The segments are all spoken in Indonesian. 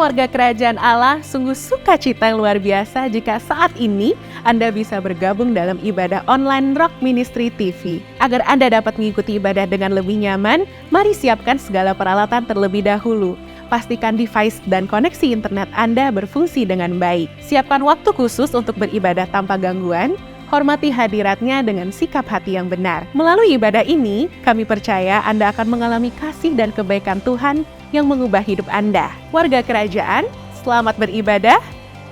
Warga Kerajaan Allah, sungguh sukacita yang luar biasa jika saat ini Anda bisa bergabung dalam ibadah online Rock Ministry TV. Agar Anda dapat mengikuti ibadah dengan lebih nyaman, mari siapkan segala peralatan terlebih dahulu. Pastikan device dan koneksi internet Anda berfungsi dengan baik. Siapkan waktu khusus untuk beribadah tanpa gangguan. Hormati hadiratnya dengan sikap hati yang benar. Melalui ibadah ini, kami percaya Anda akan mengalami kasih dan kebaikan Tuhan yang mengubah hidup Anda. Warga kerajaan, selamat beribadah.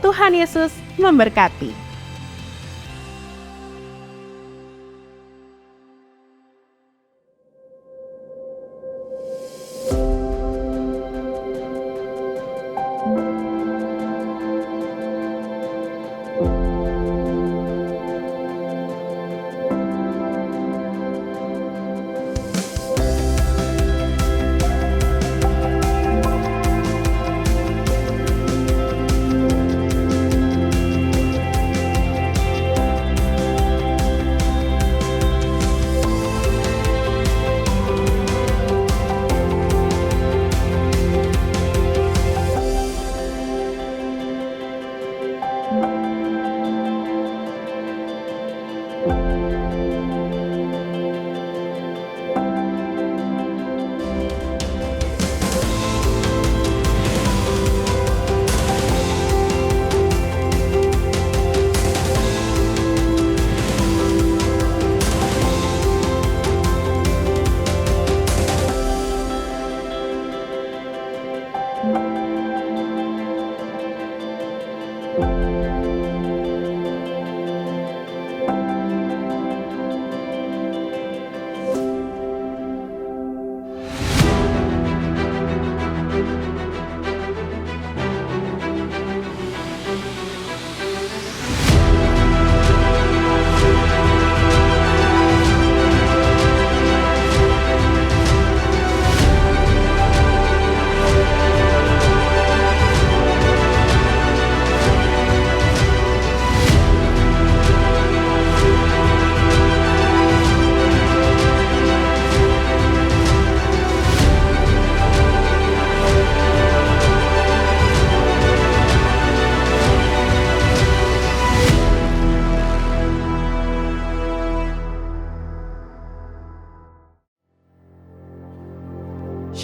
Tuhan Yesus memberkati.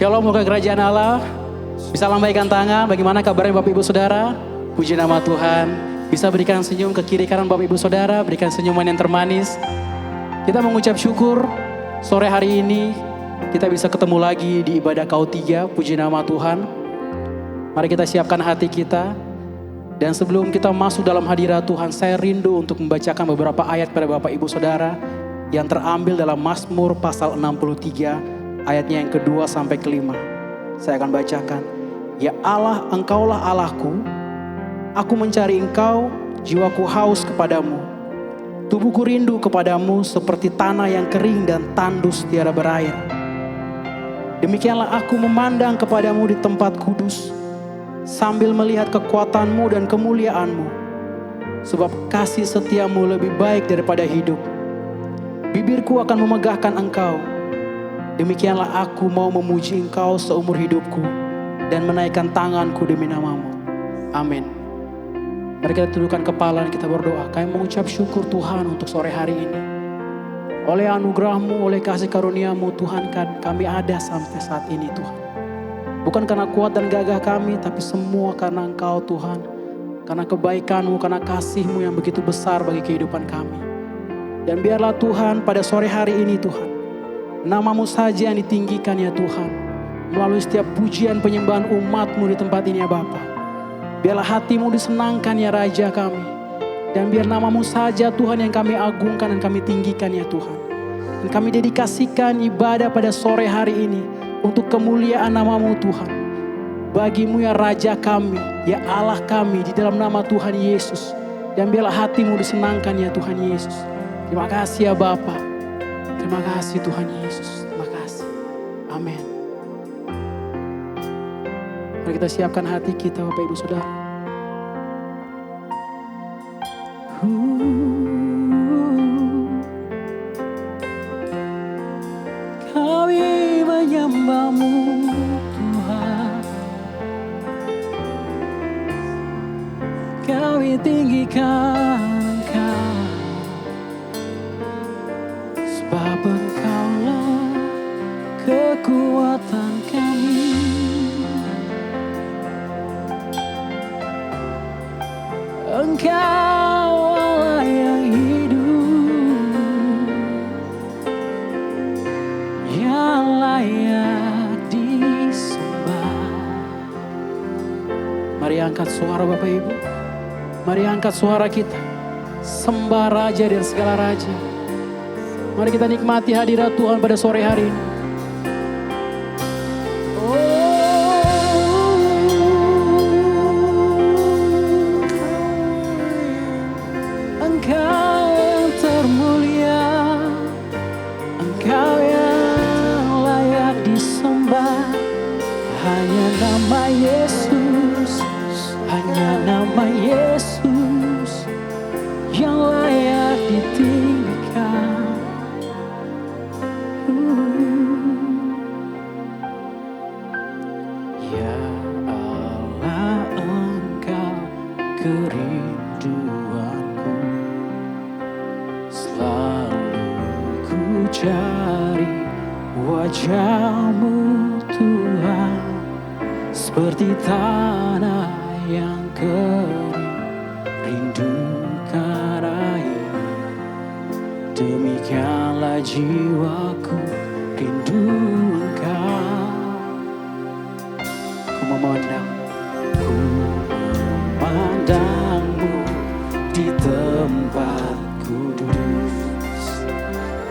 Shalom warga kerajaan Allah. Bisa lambaikan tangan, bagaimana kabarnya Bapak Ibu Saudara? Puji nama Tuhan. Bisa berikan senyum ke kiri kanan Bapak Ibu Saudara, berikan senyuman yang termanis. Kita mengucap syukur sore hari ini kita bisa ketemu lagi di ibadah KO3. Puji nama Tuhan. Mari kita siapkan hati kita. Dan sebelum kita masuk dalam hadirat Tuhan, saya rindu untuk membacakan beberapa ayat pada Bapak Ibu Saudara yang terambil dalam Mazmur pasal 63 ayatnya yang kedua sampai kelima. Saya akan bacakan. Ya Allah, Engkaulah Allahku, aku mencari Engkau, jiwaku haus kepadamu. Tubuhku rindu kepadamu seperti tanah yang kering dan tandus tiada berair. Demikianlah aku memandang kepadamu di tempat kudus, sambil melihat kekuatanmu dan kemuliaanmu. Sebab kasih setiamu lebih baik daripada hidup. Bibirku akan memegahkan Engkau. Demikianlah aku mau memuji Engkau seumur hidupku dan menaikkan tanganku demi namamu. Amin. Mari kita tundukkan kepala dan kita berdoa. Kami mengucap syukur Tuhan untuk sore hari ini. Oleh anugerah-Mu, oleh kasih karunia-Mu Tuhan, kami ada sampai saat ini Tuhan. Bukan karena kuat dan gagah kami, tapi semua karena Engkau Tuhan. Karena kebaikan-Mu, karena kasih-Mu yang begitu besar bagi kehidupan kami. Dan biarlah Tuhan pada sore hari ini Tuhan, Nama-Mu saja yang ditinggikan ya Tuhan. Melalui setiap pujian penyembahan umat-Mu di tempat ini ya Bapa. Biarlah hati-Mu disenangkan ya Raja kami. Dan biar nama-Mu saja Tuhan yang kami agungkan dan kami tinggikan ya Tuhan. Dan kami dedikasikan ibadah pada sore hari ini untuk kemuliaan nama-Mu Tuhan. Bagi-Mu ya Raja kami, ya Allah kami di dalam nama Tuhan Yesus. Dan biarlah hati-Mu disenangkan ya Tuhan Yesus. Terima kasih ya Bapa. Terima kasih Tuhan Yesus. Terima kasih. Amin. Mari kita siapkan hati kita Bapak Ibu Saudara. Kami menyembah-Mu Tuhan. tinggikan Engkau, sebab Engkaulah kekuatan kami. Engkau Allah yang hidup, yang layak disembah. Mari angkat suara Bapak Ibu, mari angkat suara kita, sembah Raja dan segala Raja. Mari kita nikmati hadirat Tuhan pada sore hari ini. Engkau yang termulia, Engkau yang layak disembah. Hanya nama Yesus, hanya nama Yesus yang layak ditinggikan. Ya Allah, Engkau kerinduanku, selalu ku cari wajah-Mu Tuhan, seperti tanah yang kering rindukan air. Demikianlah jiwaku rindu Engkau. Ku memandang-Mu di tempat kudus,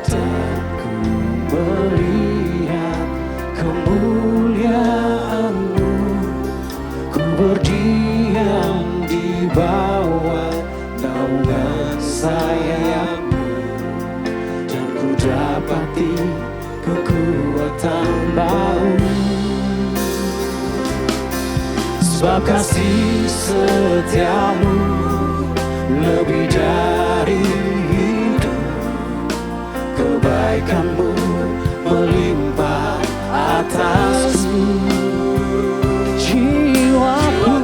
dan ku melihat kemuliaan-Mu. Ku berdiam di bawah naungan sayap-Mu, dan ku dapati kekuatan baru. Sebab kasih setia-Mu lebih dari hidup, kebaikan-Mu melimpah atasku. Jiwaku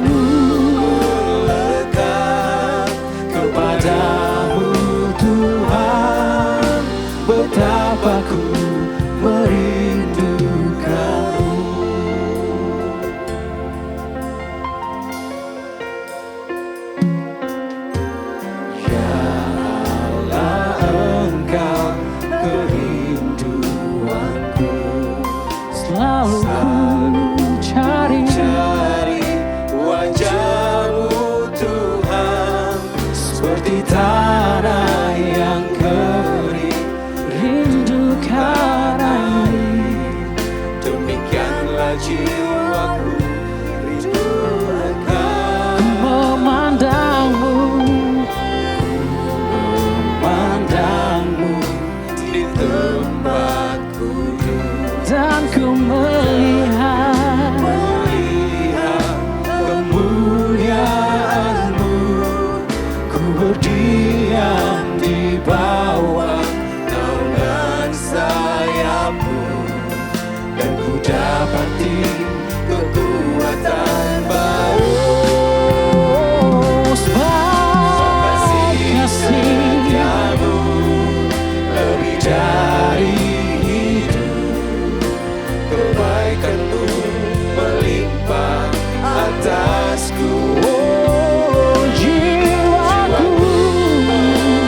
lekat kepadamu Tuhan, betapa ku merindukan-Mu. Ya Allah, Engkau kerinduanku, selalu ku cari wajah-Mu Tuhan, seperti tanah yang kering rindukan air. Demikianlah jiwaku rindu Engkau. Ku memandang-Mu di tempat kudus, dan ku melihat kemuliaan-Mu. Ku berdiam di bawah naungan sayap-Mu, dan ku dapati kekuatan baru. Sebab kasih-Mu lebih dari hidup, kebaikan-Mu melimpah atasku. Oh, jiwaku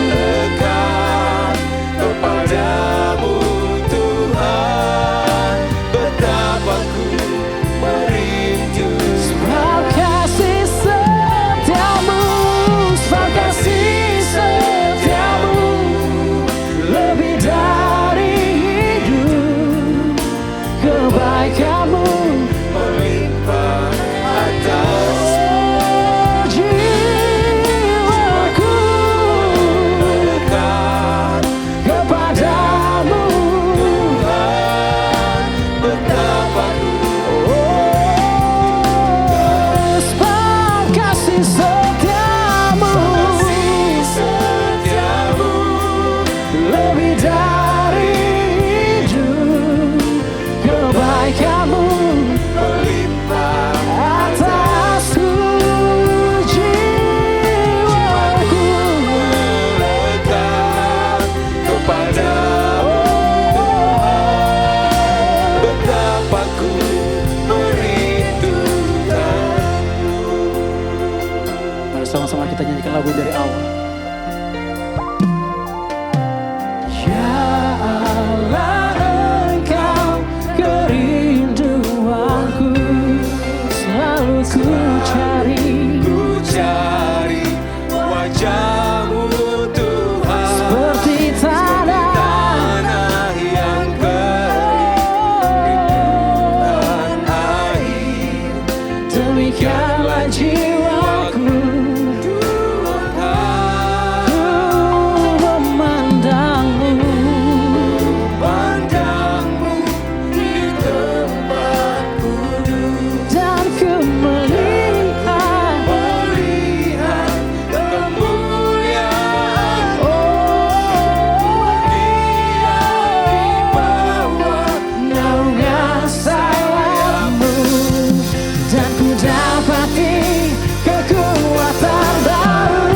lekat kepadamu Tuhan, betapa ku Betapa merindukanmu. Mari sama-sama kita nyanyikan lagu dari awal. Ya Allah, Engkau kerinduanku, selalu ku cari wajahmu Tuhan, seperti tanah yang kering rindukan air. demikianlah jiwaku. Pandangmu di tempat duduk Dan ku melihat kemuliaan Dia di bawah naungan sayapmu, dan ku dapati kekuatan baru.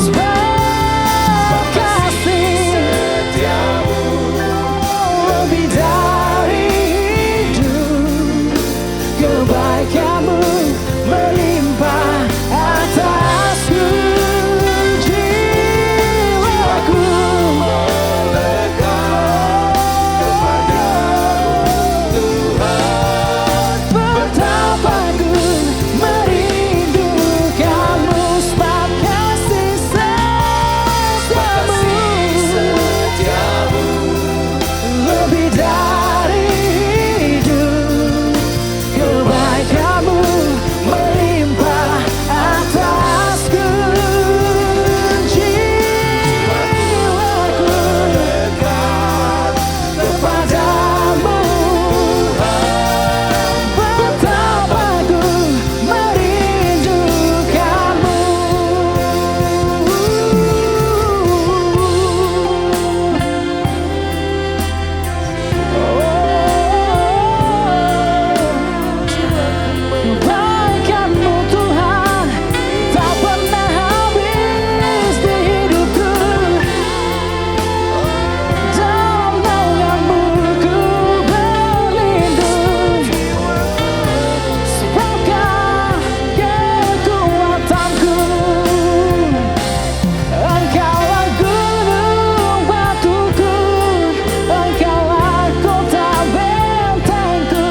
Sebab kasih setiamu lebih dari hidup, kebaikanmu melimpah atasku. Jiwaku melekat kepadamu Tuhan. betapa ku merindukanmu, sebab kasih Setiamu lebih dari hidup, kebaikanmu melimpah atasku. Jiwaku dekat kepadamu, betapa ku merindukanmu. Kebaikanmu Tuhan tak pernah habis di hidupku. Dalam naunganmu ku berlindung, sebab Kau kekuatanku. Engkaulah gunung batuku, Engkaulah kota bentengku,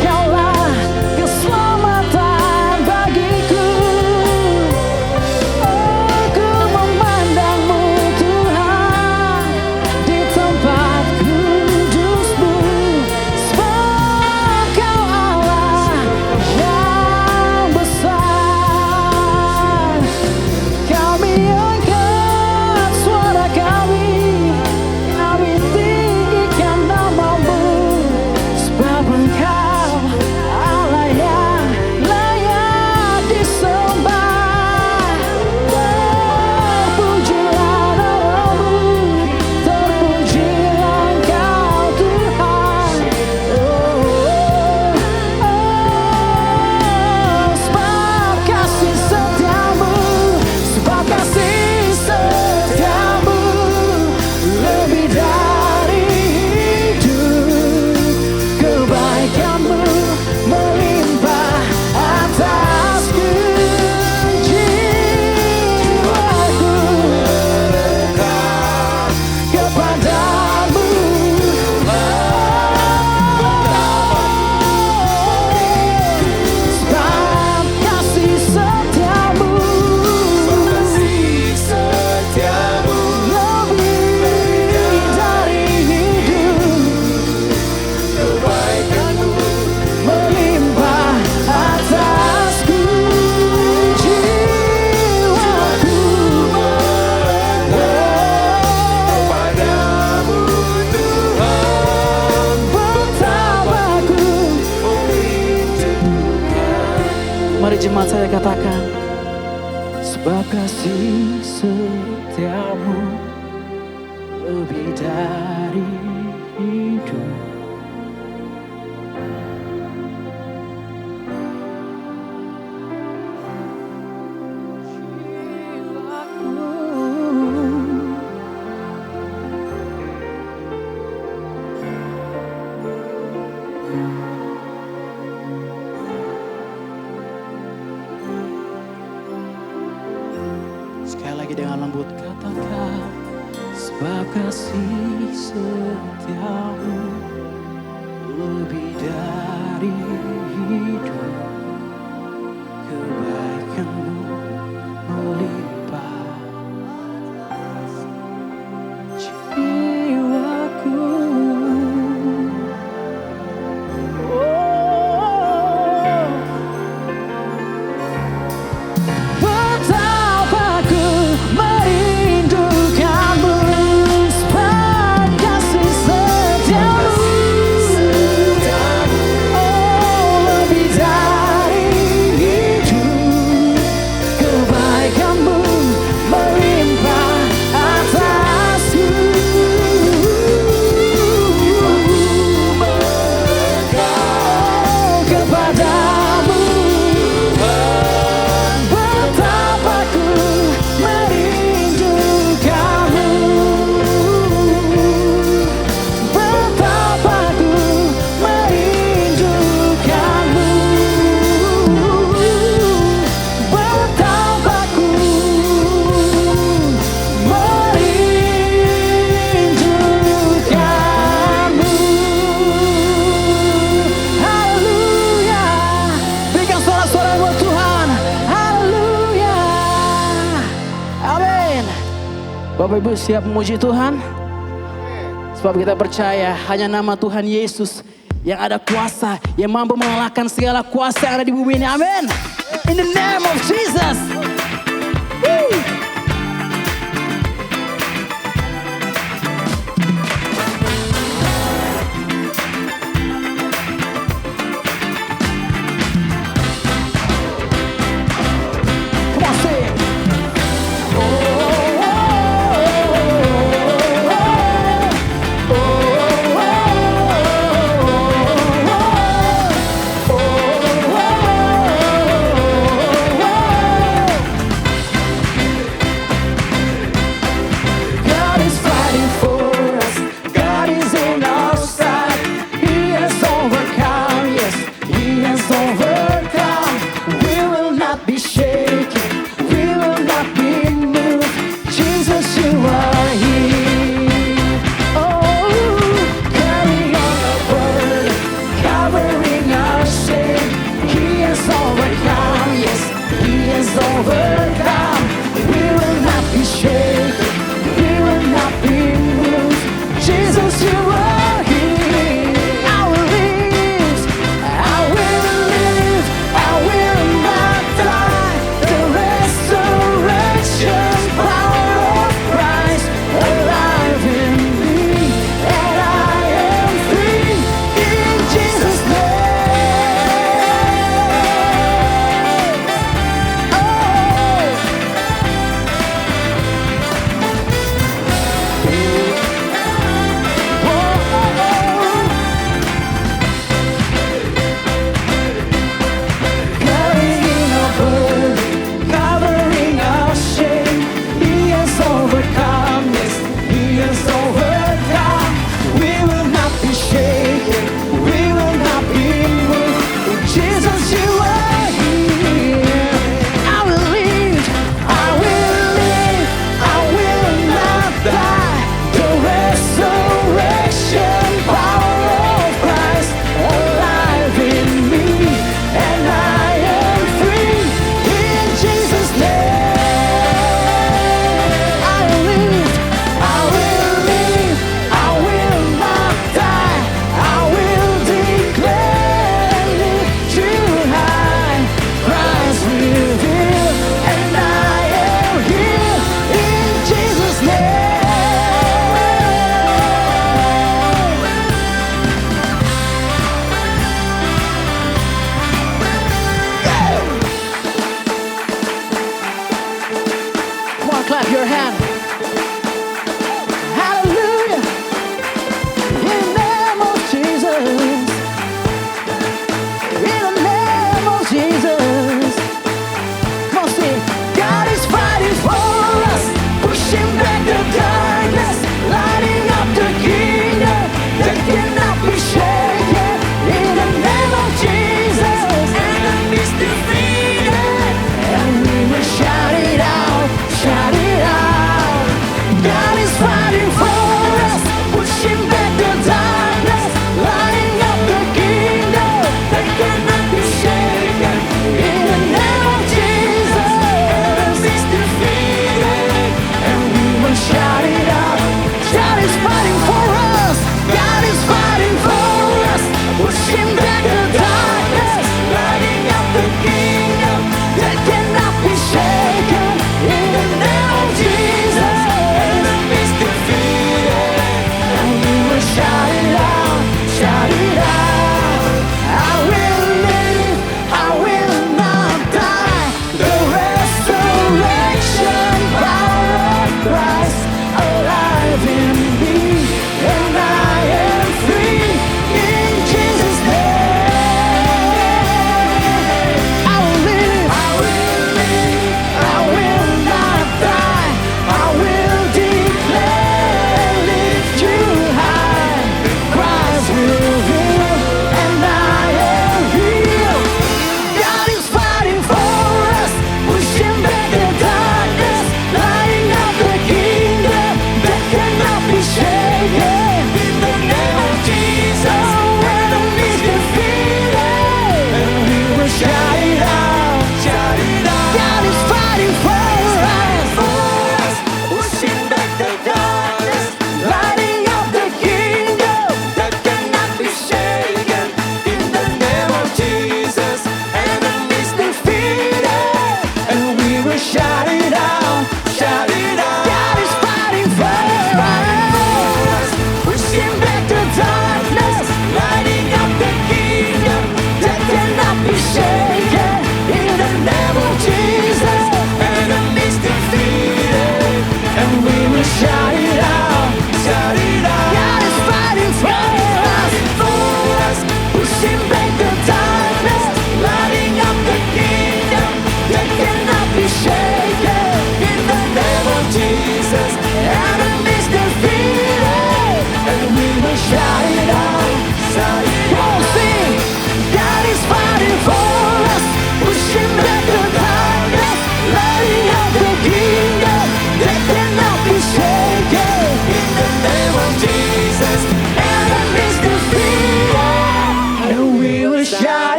Kaulah keselamatan bagiku. Aku memandangmu Tuhan di tempat kudusmu, sebab Kau Allah yang besar. Kami angkat suara kami tinggikan namamu, sebab Engkau Allah yang layak disembah. Terpujilah namamu, terpujilah Engkau Tuhan. Sebab kasih setiamu, sebab kasih setiamu lebih dari hidup, kebaikanmu melimpah atasku. Jiwaku dekat kepadamu, sebab kasih setiamu setiamu lebih dari hidup, kebaikanmu melimpah atasku. Jiwaku kepadamu Tuhan. betapa ku. Mari jemaat saya katakan, sebab kasih setiamu lebih dari hidup. Jiwaku kasih setiamu lebih dari hidup, kebaikanmu melimpah jiwaku. Betapa ku merindukanmu, sebab kasih setiamu, oh lebih dari hidup, kebaikanmu melimpah atasku. Oh, kepadamu betapa ku merindukanmu, betapa ku merindukanmu, betapa ku merindukanmu. Haleluya, berikan suara-suara buat Tuhan. Haleluya, amin. Bapak Ibu siap memuji Tuhan? Sebab kita percaya hanya nama Tuhan Yesus yang ada kuasa, yang mampu mengalahkan segala kuasa yang ada di bumi ini. Amin. In the name of Jesus. Woo. Come on, sing.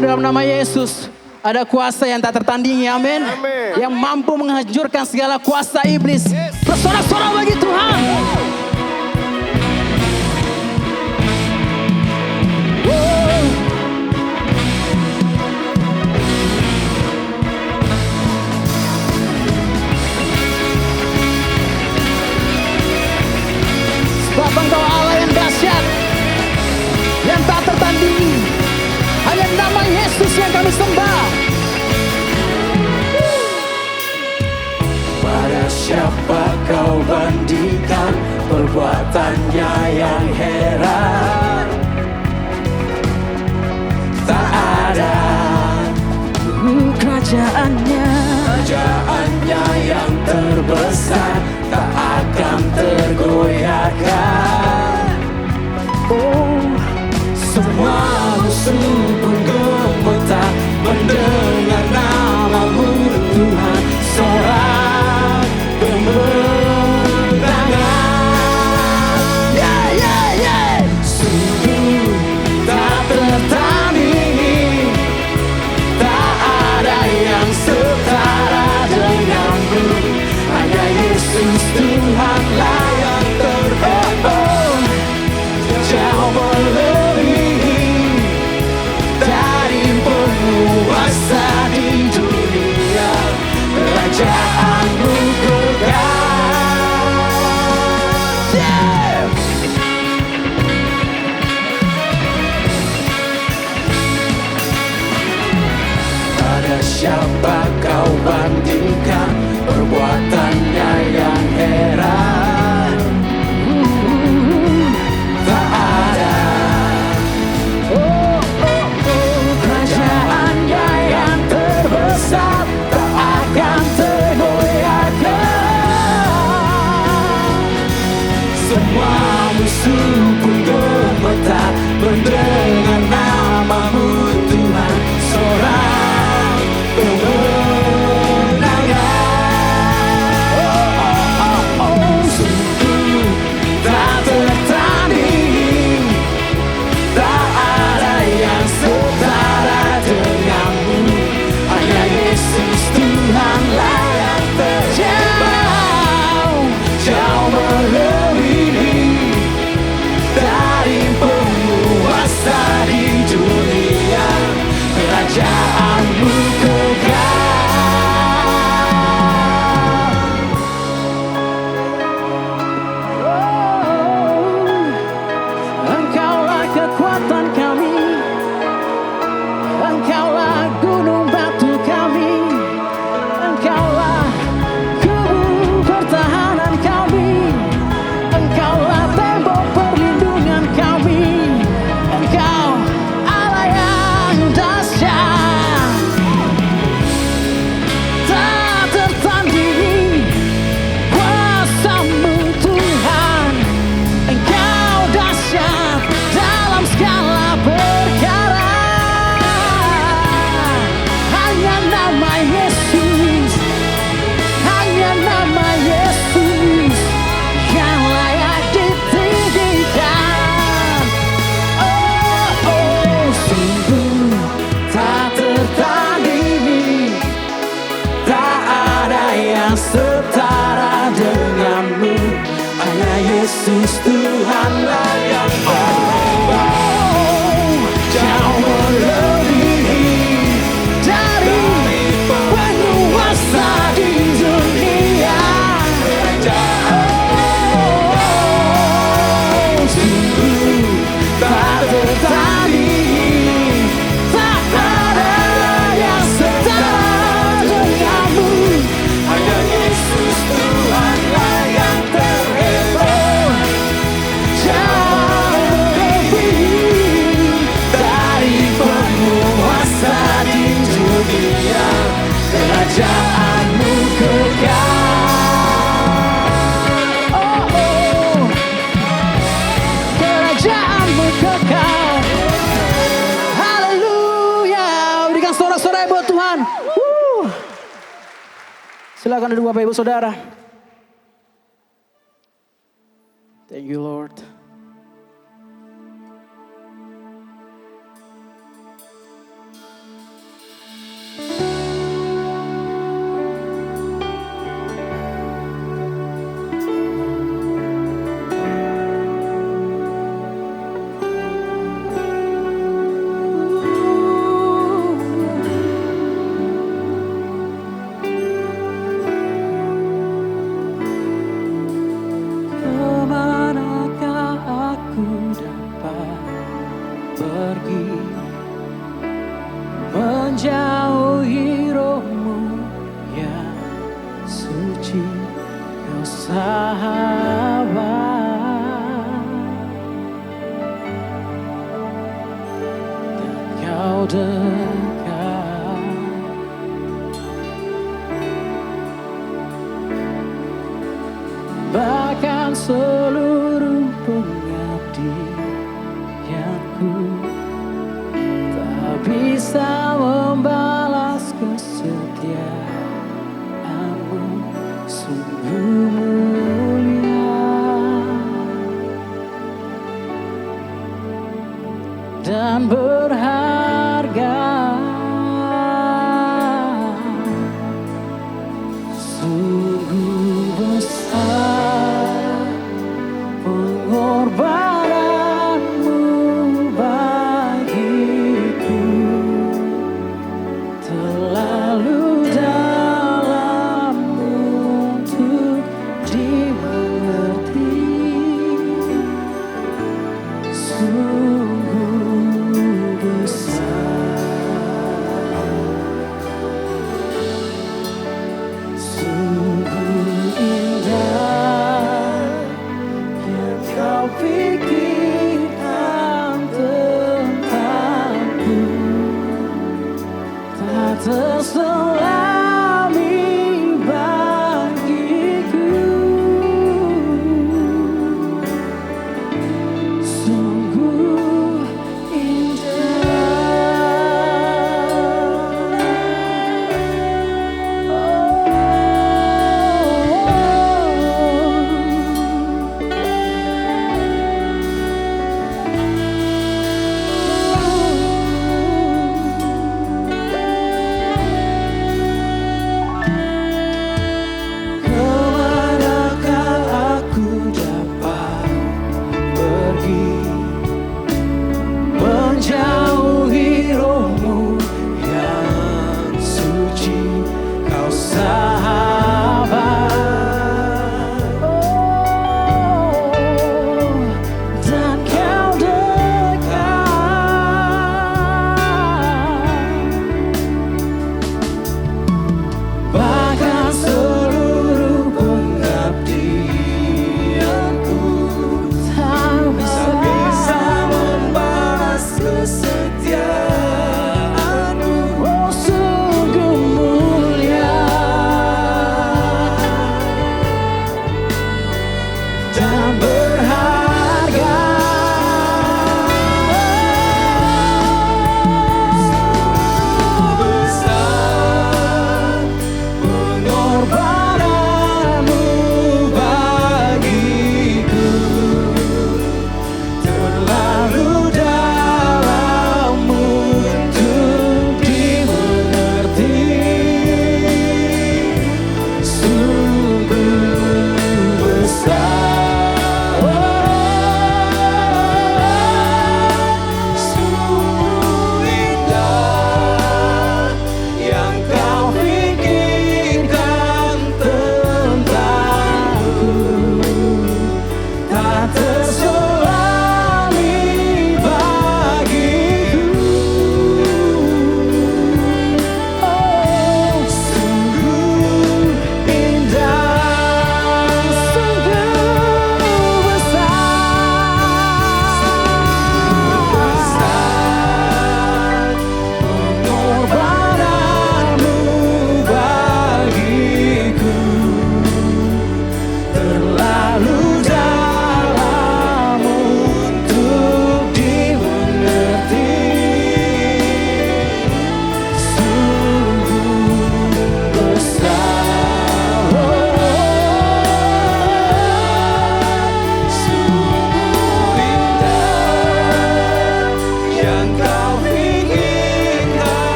dalam nama Yesus. Ada kuasa yang tak tertandingi, amin. Amin. Yang mampu menghancurkan segala kuasa iblis. Bersorak-sorak bagi Tuhan. Sebab Engkau Allah yang dahsyat, yang tak tertandingi. Hanya nama Yesus yang kami sembah. Pada siapa kau bandingkan perbuatannya yang heran? Tak ada Kerajaannya yang terbesar, tak akan tergoyahkan. oh, Semua musuh pun gemetar mendengar namamu Tuhan. Sorak kemenangan. Sungguh tak tertandingi, tak ada yang setara denganmu. Hanya Yesus Tuhanlah yang terhebat, jauh melebihi dari penguasa di dunia. Kerajaanmu kekal. Pada siapa kau bandingkan perbuatannya yang heran? Tak ada kerajaannya yang terbesar, tak akan tergoyahkan. Semua musuh pun gemetar mendengar namamu Tuhan. Sorak kemenangan. Sungguh tak tertandingi, tak ada yang setara denganmu. Hanya Yesus Tuhanlah yang terjauh, jauh melebihi dari penguasa di dunia. Kerajaanmu Engkaulah kekuatan kami, Engkaulah gunung batu kami, Engkaulah kubu pertahanan kami, Engkaulah tembok perlindungan kami, Engkau Allah yang dahsyat, tak tertandingi kuasa-Mu Tuhan. Engkau dahsyat dalam segala perkara. Hanya nama Yesus, hanya nama Yesus yang layak ditinggikan. sungguh tak tertandingi, tak ada yang setara denganmu. Hanya Yesus Tuhanlah yang terhebat, jauh melebihi dari penguasa di dunia. Sungguh tak tertandingi, tak ada yang setara denganmu. Hanya Yesus Tuhanlah yang terhebat, jauh melebihi dari penguasa di dunia. Kerajaanmu kekal. Kerajaan-Mu kekal. Haleluya. Berikan sorak-sorai buat Tuhan. Silakan duduk Bapak Ibu Saudara. Thank you Lord. bahkan seluruh pengabdianku tak bisa membalas kesetiaanmu, sungguh mulia dan berharga. Sungguh besar pengorbananmu bagiku,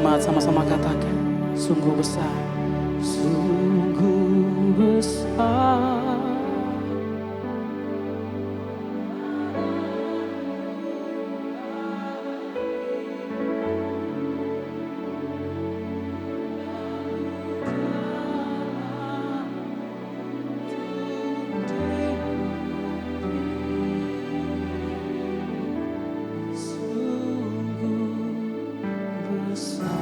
jemaat sama-sama katakan, sungguh besar. Sungguh besar. Sungguh besar.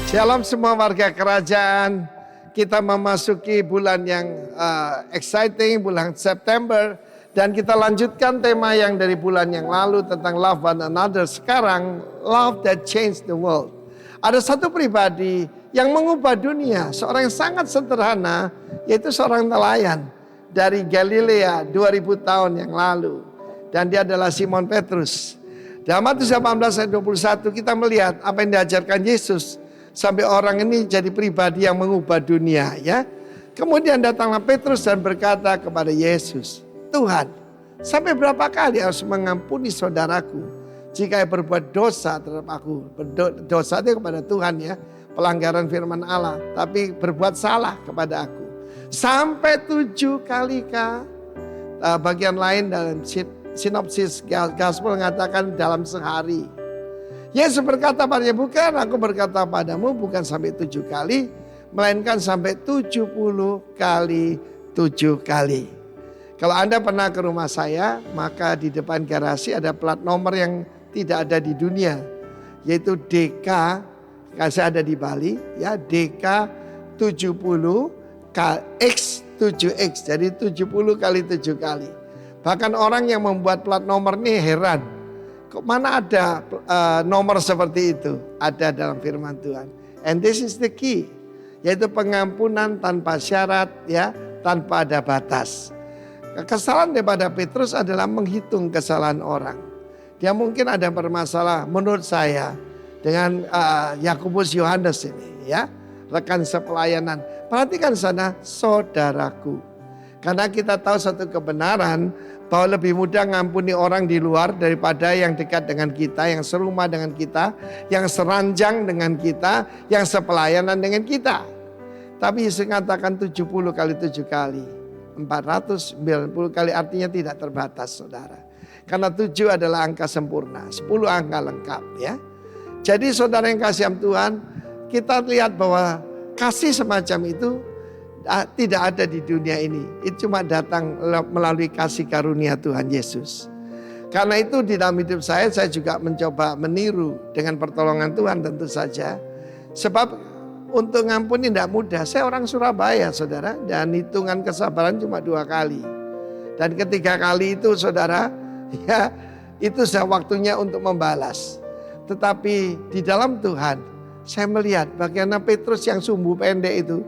Shalom semua warga kerajaan. Kita memasuki bulan yang exciting, bulan September. Dan kita lanjutkan tema yang dari bulan yang lalu tentang love one another. Sekarang, love that changed the world. Ada satu pribadi yang mengubah dunia. Seorang yang sangat sederhana, yaitu seorang nelayan dari Galilea 2000 tahun yang lalu. Dan dia adalah Simon Petrus. Dalam Matius 18 ayat 21 kita melihat apa yang diajarkan Yesus. Sampai orang ini jadi pribadi yang mengubah dunia, ya. Kemudian datanglah Petrus dan berkata kepada Yesus, Tuhan, sampai berapa kali harus mengampuni saudaraku jika ia berbuat dosa terhadap aku? Dosa itu kepada Tuhan, ya, pelanggaran firman Allah, tapi berbuat salah kepada aku. Sampai 7 kali kah? Bagian lain dalam sinopsis Gospel mengatakan dalam sehari. Yesus berkata padanya, bukan, aku berkata padamu bukan sampai 7 kali, melainkan sampai 70 kali 7 kali. Kalau Anda pernah ke rumah saya, maka di depan garasi ada plat nomor yang tidak ada di dunia, yaitu DK, saya ada di Bali, ya, DK 70 X7X, jadi 70 kali 7 kali. Bahkan orang yang membuat plat nomor ini heran. Kok mana ada nomor seperti itu? Ada dalam firman Tuhan. And this is the key. Yaitu pengampunan tanpa syarat, ya, tanpa ada batas. Kesalahan daripada Petrus adalah menghitung kesalahan orang. Dia mungkin ada bermasalah menurut saya dengan Yakobus Yohanes ini, ya, rekan sepelayanan. Perhatikan sana, saudaraku. Karena kita tahu satu kebenaran bahwa lebih mudah ngampuni orang di luar daripada yang dekat dengan kita, yang serumah dengan kita, yang seranjang dengan kita, yang sepelayanan dengan kita. Tapi Yesus mengatakan 70 kali 7 kali, 490 kali, artinya tidak terbatas, saudara. Karena 7 adalah angka sempurna, 10 angka lengkap, ya. Jadi saudara yang kasih Tuhan, kita lihat bahwa kasih semacam itu tidak ada di dunia ini. Itu cuma datang melalui kasih karunia Tuhan Yesus. Karena itu di dalam hidup saya juga mencoba meniru dengan pertolongan Tuhan tentu saja. Sebab untuk ngampuni tidak mudah. Saya orang Surabaya, saudara, dan hitungan kesabaran cuma 2 kali. Dan ketiga kali itu, saudara, ya, itu sudah waktunya untuk membalas. Tetapi di dalam Tuhan, saya melihat bagaimana Petrus yang sumbu pendek itu,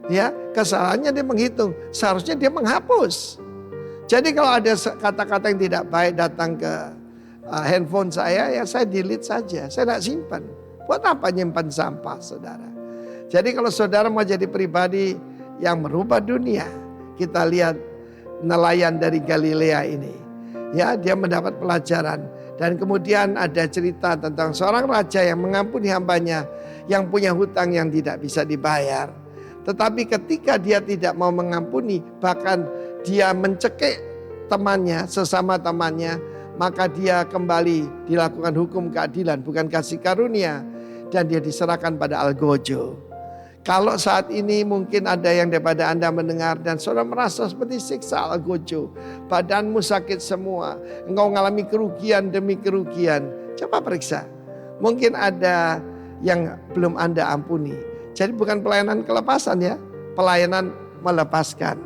ya, kesalahannya dia menghitung, seharusnya dia menghapus. Jadi kalau ada kata-kata yang tidak baik datang ke handphone saya, ya saya delete saja, saya tidak simpan. Buat apa nyimpan sampah, saudara? Jadi kalau saudara mau jadi pribadi yang merubah dunia, kita lihat nelayan dari Galilea ini, ya, dia mendapat pelajaran. Dan kemudian ada cerita tentang seorang raja yang mengampuni hambanya yang punya hutang yang tidak bisa dibayar. Tetapi ketika dia tidak mau mengampuni, bahkan dia mencekik temannya, sesama temannya, maka dia kembali dilakukan hukum keadilan, bukan kasih karunia. Dan dia diserahkan pada algojo. Kalau saat ini mungkin ada yang daripada Anda mendengar dan saudara merasa seperti siksa algojo. Badanmu sakit semua, engkau mengalami kerugian demi kerugian. Coba periksa, mungkin ada yang belum Anda ampuni. Jadi bukan pelayanan kelepasan, ya, pelayanan melepaskan.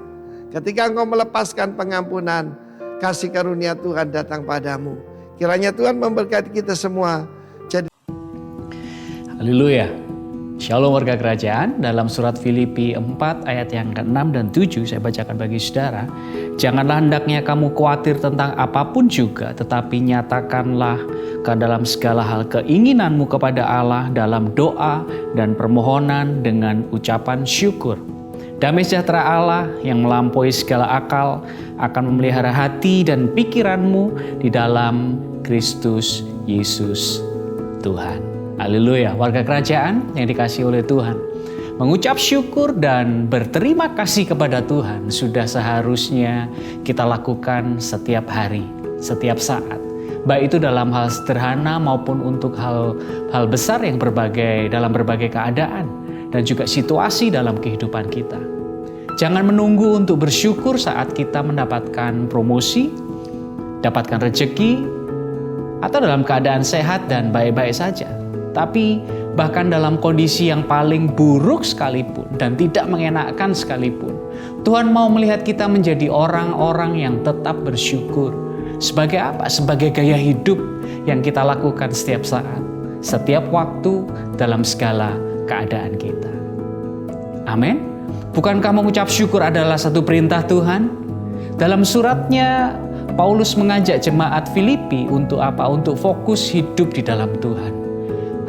Ketika engkau melepaskan pengampunan, kasih karunia Tuhan datang padamu. Kiranya Tuhan memberkati kita semua. Haleluya. Shalom warga kerajaan. Dalam surat Filipi 4 ayat yang ke-6 dan 7 saya bacakan bagi saudara. Janganlah hendaknya kamu khawatir tentang apapun juga, tetapi nyatakanlah ke dalam segala hal keinginanmu kepada Allah dalam doa dan permohonan dengan ucapan syukur. Damai sejahtera Allah yang melampaui segala akal akan memelihara hati dan pikiranmu di dalam Kristus Yesus Tuhan. Haleluya, warga kerajaan yang dikasihi oleh Tuhan. Mengucap syukur dan berterima kasih kepada Tuhan sudah seharusnya kita lakukan setiap hari, setiap saat. Baik itu dalam hal sederhana maupun untuk hal besar yang dalam berbagai keadaan dan juga situasi dalam kehidupan kita. Jangan menunggu untuk bersyukur saat kita mendapatkan promosi, dapatkan rezeki, atau dalam keadaan sehat dan baik-baik saja. Tapi bahkan dalam kondisi yang paling buruk sekalipun dan tidak mengenakkan sekalipun, Tuhan mau melihat kita menjadi orang-orang yang tetap bersyukur. Sebagai apa? Sebagai gaya hidup yang kita lakukan setiap saat, setiap waktu, dalam segala keadaan kita. Amin. Bukankah mengucap syukur adalah satu perintah Tuhan? Dalam suratnya, Paulus mengajak jemaat Filipi untuk apa? Untuk fokus hidup di dalam Tuhan.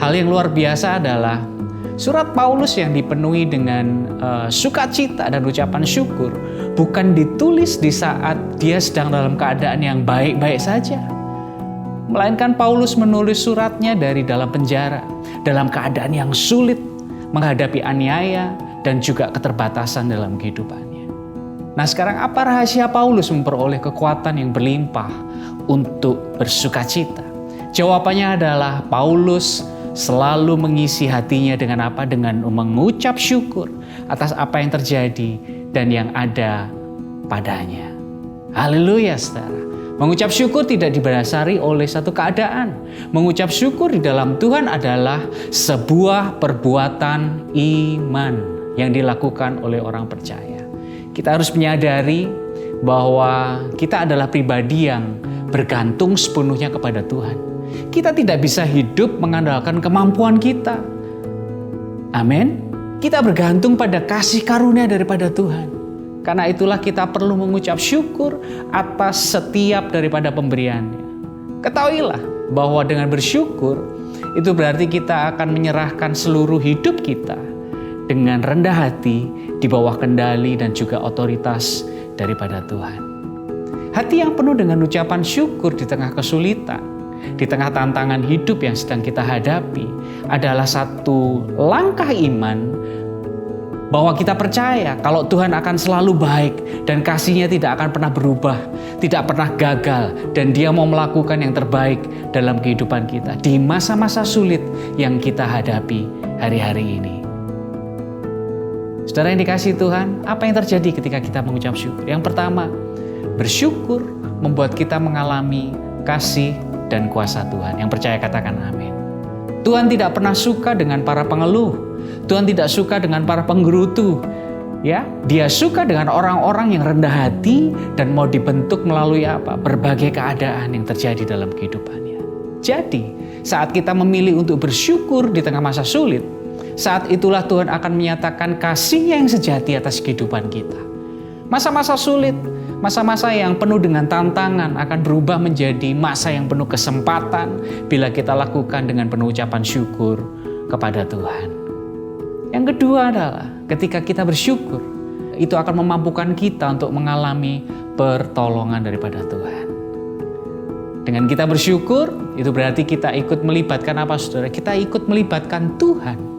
Hal yang luar biasa adalah surat Paulus yang dipenuhi dengan sukacita dan ucapan syukur bukan ditulis di saat dia sedang dalam keadaan yang baik-baik saja. Melainkan Paulus menulis suratnya dari dalam penjara, dalam keadaan yang sulit, menghadapi aniaya dan juga keterbatasan dalam kehidupannya. Nah, sekarang apa rahasia Paulus memperoleh kekuatan yang berlimpah untuk bersukacita? Jawabannya adalah Paulus selalu mengisi hatinya dengan apa? Dengan mengucap syukur atas apa yang terjadi dan yang ada padanya. Haleluya, saudara. Mengucap syukur tidak didasari oleh satu keadaan. Mengucap syukur di dalam Tuhan adalah sebuah perbuatan iman yang dilakukan oleh orang percaya. Kita harus menyadari bahwa kita adalah pribadi yang bergantung sepenuhnya kepada Tuhan. Kita tidak bisa hidup mengandalkan kemampuan kita. Amin. Kita bergantung pada kasih karunia daripada Tuhan. Karena itulah kita perlu mengucap syukur atas setiap daripada pemberiannya. Ketahuilah bahwa dengan bersyukur itu berarti kita akan menyerahkan seluruh hidup kita dengan rendah hati di bawah kendali dan juga otoritas daripada Tuhan. Hati yang penuh dengan ucapan syukur di tengah kesulitan, di tengah tantangan hidup yang sedang kita hadapi adalah satu langkah iman bahwa kita percaya kalau Tuhan akan selalu baik dan kasih-Nya tidak akan pernah berubah, tidak pernah gagal, dan Dia mau melakukan yang terbaik dalam kehidupan kita di masa-masa sulit yang kita hadapi hari-hari ini. Saudara yang dikasihi Tuhan, apa yang terjadi ketika kita mengucap syukur? Yang pertama, bersyukur membuat kita mengalami kasih dan kuasa Tuhan. Yang percaya katakan amin. Tuhan tidak pernah suka dengan para pengeluh. Tuhan tidak suka dengan para penggerutu. Ya, Dia suka dengan orang-orang yang rendah hati dan mau dibentuk melalui apa? Berbagai keadaan yang terjadi dalam kehidupannya. Jadi, saat kita memilih untuk bersyukur di tengah masa sulit, saat itulah Tuhan akan menyatakan kasih-Nya yang sejati atas kehidupan kita. Masa-masa sulit, masa-masa yang penuh dengan tantangan akan berubah menjadi masa yang penuh kesempatan bila kita lakukan dengan penuh ucapan syukur kepada Tuhan. Yang kedua adalah ketika kita bersyukur, itu akan memampukan kita untuk mengalami pertolongan daripada Tuhan. Dengan kita bersyukur, itu berarti kita ikut melibatkan apa, saudara? Kita ikut melibatkan Tuhan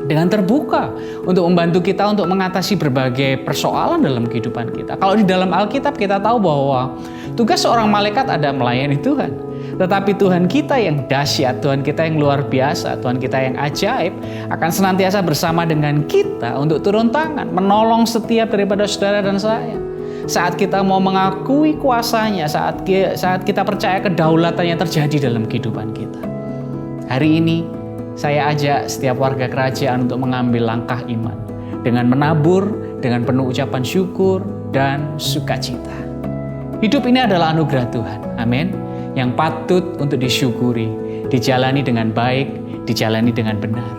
dengan terbuka untuk membantu kita untuk mengatasi berbagai persoalan dalam kehidupan kita. Kalau di dalam Alkitab kita tahu bahwa tugas seorang malaikat ada melayani Tuhan. Tetapi Tuhan kita yang dahsyat, Tuhan kita yang luar biasa, Tuhan kita yang ajaib akan senantiasa bersama dengan kita untuk turun tangan, menolong setiap daripada saudara dan saya. Saat kita mau mengakui kuasanya, saat kita percaya kedaulatannya terjadi dalam kehidupan kita. Hari ini saya ajak setiap warga kerajaan untuk mengambil langkah iman dengan menabur, dengan penuh ucapan syukur dan sukacita. Hidup ini adalah anugerah Tuhan, amin, yang patut untuk disyukuri, dijalani dengan baik, dijalani dengan benar.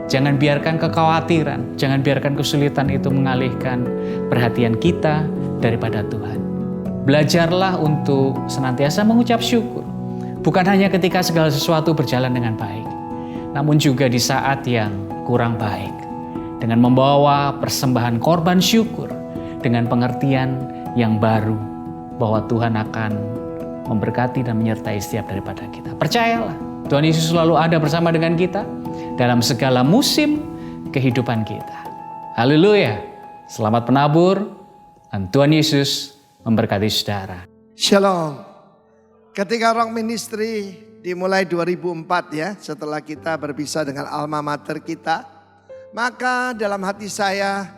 Jangan biarkan kekhawatiran, jangan biarkan kesulitan itu mengalihkan perhatian kita daripada Tuhan. Belajarlah untuk senantiasa mengucap syukur, bukan hanya ketika segala sesuatu berjalan dengan baik, namun juga di saat yang kurang baik, dengan membawa persembahan korban syukur, dengan pengertian yang baru bahwa Tuhan akan memberkati dan menyertai setiap daripada kita. Percayalah, Tuhan Yesus selalu ada bersama dengan kita dalam segala musim kehidupan kita. Haleluya, selamat penabur, dan Tuhan Yesus memberkati saudara. Shalom. Ketika Rock Ministry dimulai 2004 ya, setelah kita berpisah dengan alma mater kita, maka dalam hati saya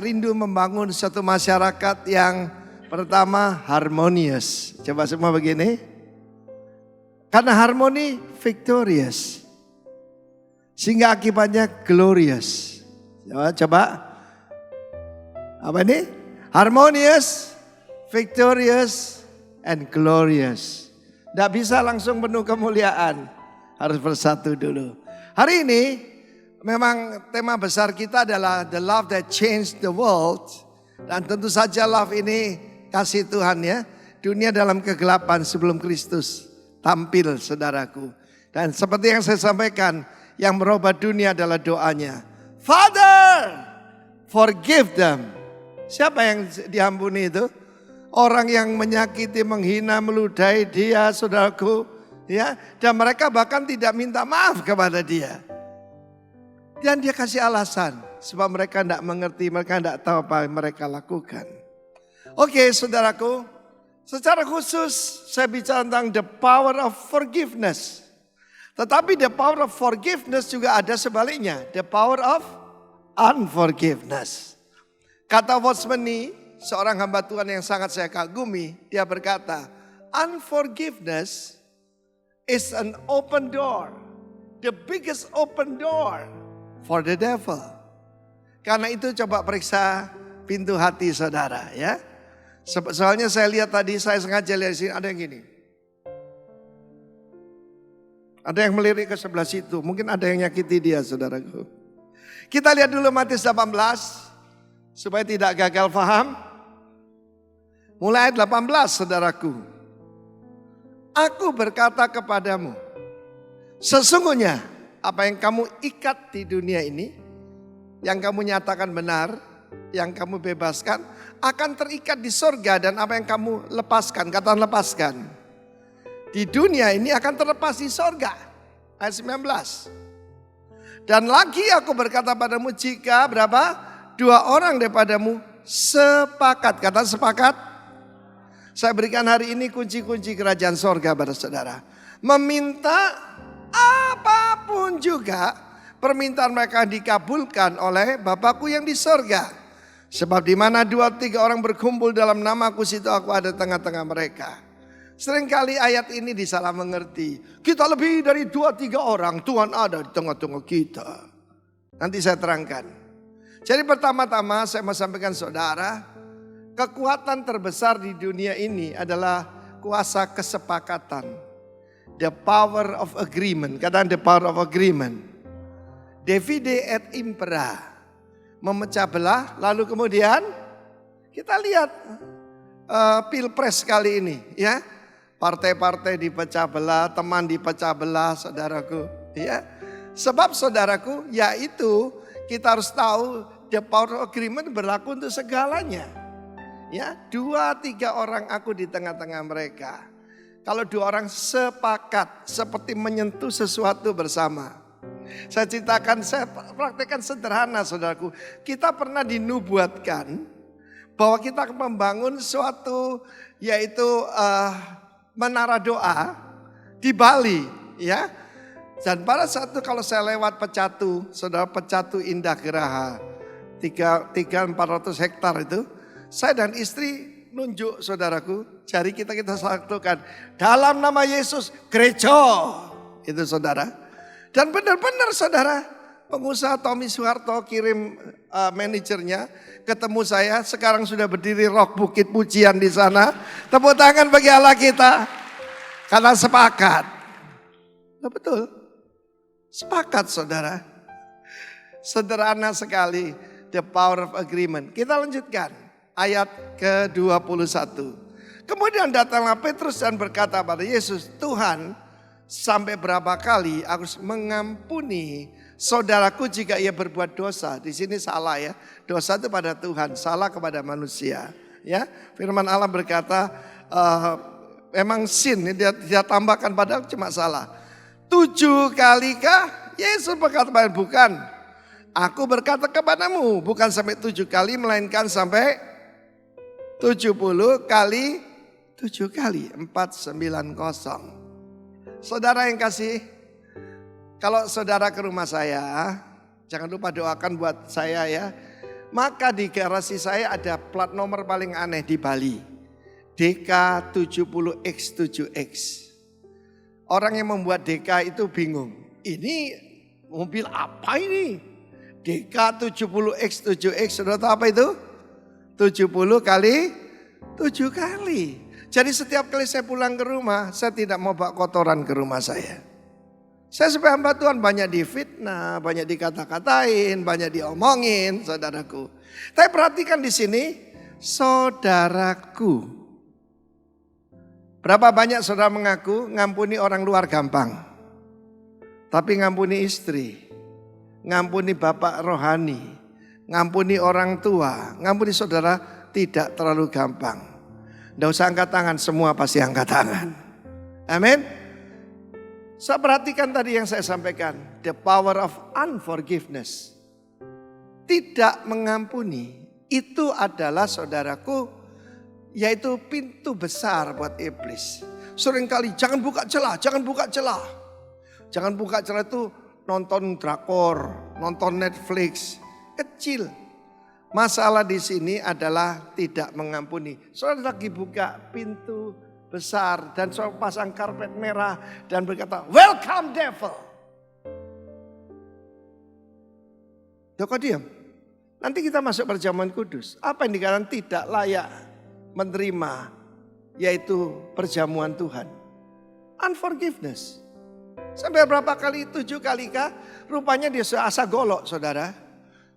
rindu membangun satu masyarakat yang pertama harmonious. Coba semua begini. Karena harmoni victorious. Sehingga akibatnya glorious. Coba. Apa ini? Harmonious, victorious, and glorious. Tidak bisa langsung penuh kemuliaan. Harus bersatu dulu. Hari ini memang tema besar kita adalah the love that changed the world. Dan tentu saja love ini kasih Tuhan ya. Dunia dalam kegelapan sebelum Kristus tampil saudaraku. Dan seperti yang saya sampaikan, yang merubah dunia adalah doanya. Father, forgive them. Siapa yang diampuni itu? Orang yang menyakiti, menghina, meludahi dia, saudaraku. Ya, dan mereka bahkan tidak minta maaf kepada dia. Dan dia kasih alasan. Sebab mereka tidak mengerti, mereka tidak tahu apa yang mereka lakukan. Oke, saudaraku. Secara khusus saya bicara tentang the power of forgiveness. Tetapi the power of forgiveness juga ada sebaliknya. The power of unforgiveness. Kata Watchman Nee, seorang hamba Tuhan yang sangat saya kagumi, dia berkata, unforgiveness is an open door. The biggest open door for the devil. Karena itu coba periksa pintu hati saudara ya. Soalnya saya lihat tadi, saya sengaja lihat di sini ada yang gini. Ada yang melirik ke sebelah situ, mungkin ada yang nyakiti dia saudaraku. Kita lihat dulu Matius 18. Supaya tidak gagal paham. Mulai ayat 18 saudaraku. Aku berkata kepadamu. Sesungguhnya apa yang kamu ikat di dunia ini. Yang kamu nyatakan benar. Yang kamu bebaskan. Akan terikat di sorga. Dan apa yang kamu lepaskan. Katakan lepaskan. Di dunia ini akan terlepas di sorga. Ayat 19. Dan lagi aku berkata padamu jika berapa? 2 orang daripadamu sepakat. Kata sepakat. Saya berikan hari ini kunci-kunci kerajaan sorga pada saudara. Meminta apapun juga. Permintaan mereka dikabulkan oleh Bapakku yang di sorga. Sebab di mana 2-3 orang berkumpul dalam namaku, situ aku ada tengah-tengah mereka. Seringkali ayat ini disalah mengerti. Kita lebih dari 2-3 orang, Tuhan ada di tengah-tengah kita. Nanti saya terangkan. Jadi pertama-tama saya mau sampaikan saudara, kekuatan terbesar di dunia ini adalah kuasa kesepakatan. The power of agreement. Katakan the power of agreement. Divide et impera. Memecah belah, lalu kemudian kita lihat pilpres kali ini ya. Partai-partai dipecah belah, teman dipecah belah saudaraku. Ya. Sebab saudaraku, yaitu kita harus tahu the power of agreement berlaku untuk segalanya. Ya, 2-3 orang aku di tengah-tengah mereka. Kalau 2 orang sepakat seperti menyentuh sesuatu bersama. Saya ceritakan, saya praktekkan sederhana saudaraku. Kita pernah dinubuatkan bahwa kita akan membangun suatu yaitu menara doa di Bali ya. Dan pada saat itu kalau saya lewat Pecatu, saudara Pecatu Indah Geraha, 300-400 hektar itu, saya dan istri nunjuk saudaraku, jari kita satukan. Dalam nama Yesus, gereja. Itu saudara. Dan benar-benar saudara, pengusaha Tommy Soeharto kirim manajernya, ketemu saya, sekarang sudah berdiri Rock Bukit Pujian di sana. Tepuk tangan bagi Allah kita, karena sepakat. Nah, betul. Sepakat saudara. Sederhana sekali. The power of agreement. Kita lanjutkan. Ayat ke-21. Kemudian datanglah Petrus dan berkata pada Yesus. Tuhan, sampai berapa kali aku mengampuni saudaraku jika ia berbuat dosa. Di sini salah ya. Dosa itu pada Tuhan. Salah kepada manusia. Ya, firman Allah berkata. Memang sin. Dia tambahkan padahal cuma salah. 7 kalikah? Yesus berkata, bukan. Aku berkata kepadamu, bukan sampai 7 kali, melainkan sampai 70 kali 7 kali. 490. Saudara yang kasih, kalau saudara ke rumah saya, jangan lupa doakan buat saya ya. Maka di garasi saya ada plat nomor paling aneh di Bali. DK70X7X. Orang yang membuat DK itu bingung. Ini Mobil apa ini? DK70X 7X, sudah tahu apa itu? 70 kali 7 kali. Jadi setiap kali saya pulang ke rumah, saya tidak mau bawa kotoran ke rumah saya. Saya sebagai hamba Tuhan banyak difitnah, banyak dikata-katain, banyak diomongin, saudaraku. Tapi perhatikan di sini, saudaraku. Berapa banyak saudara mengaku ngampuni orang luar gampang. Tapi ngampuni istri, ngampuni bapak rohani, ngampuni orang tua, ngampuni saudara tidak terlalu gampang. Tidak usah angkat tangan, semua pasti angkat tangan. Amin. Saya perhatikan tadi yang saya sampaikan, the power of unforgiveness. Tidak mengampuni, itu adalah saudaraku, yaitu pintu besar buat iblis. Seringkali jangan buka celah, jangan buka celah. Jangan buka celah itu nonton drakor, nonton Netflix, kecil. Masalah di sini adalah tidak mengampuni. Saudara lagi buka pintu besar dan seorang pasang karpet merah dan berkata, welcome devil. Kok diam? Nanti kita masuk perjamuan kudus. Apa yang dikatakan tidak layak menerima, yaitu perjamuan Tuhan. Unforgiveness. Sampai berapa kali? 7 kali kah? Rupanya dia asa golok, saudara.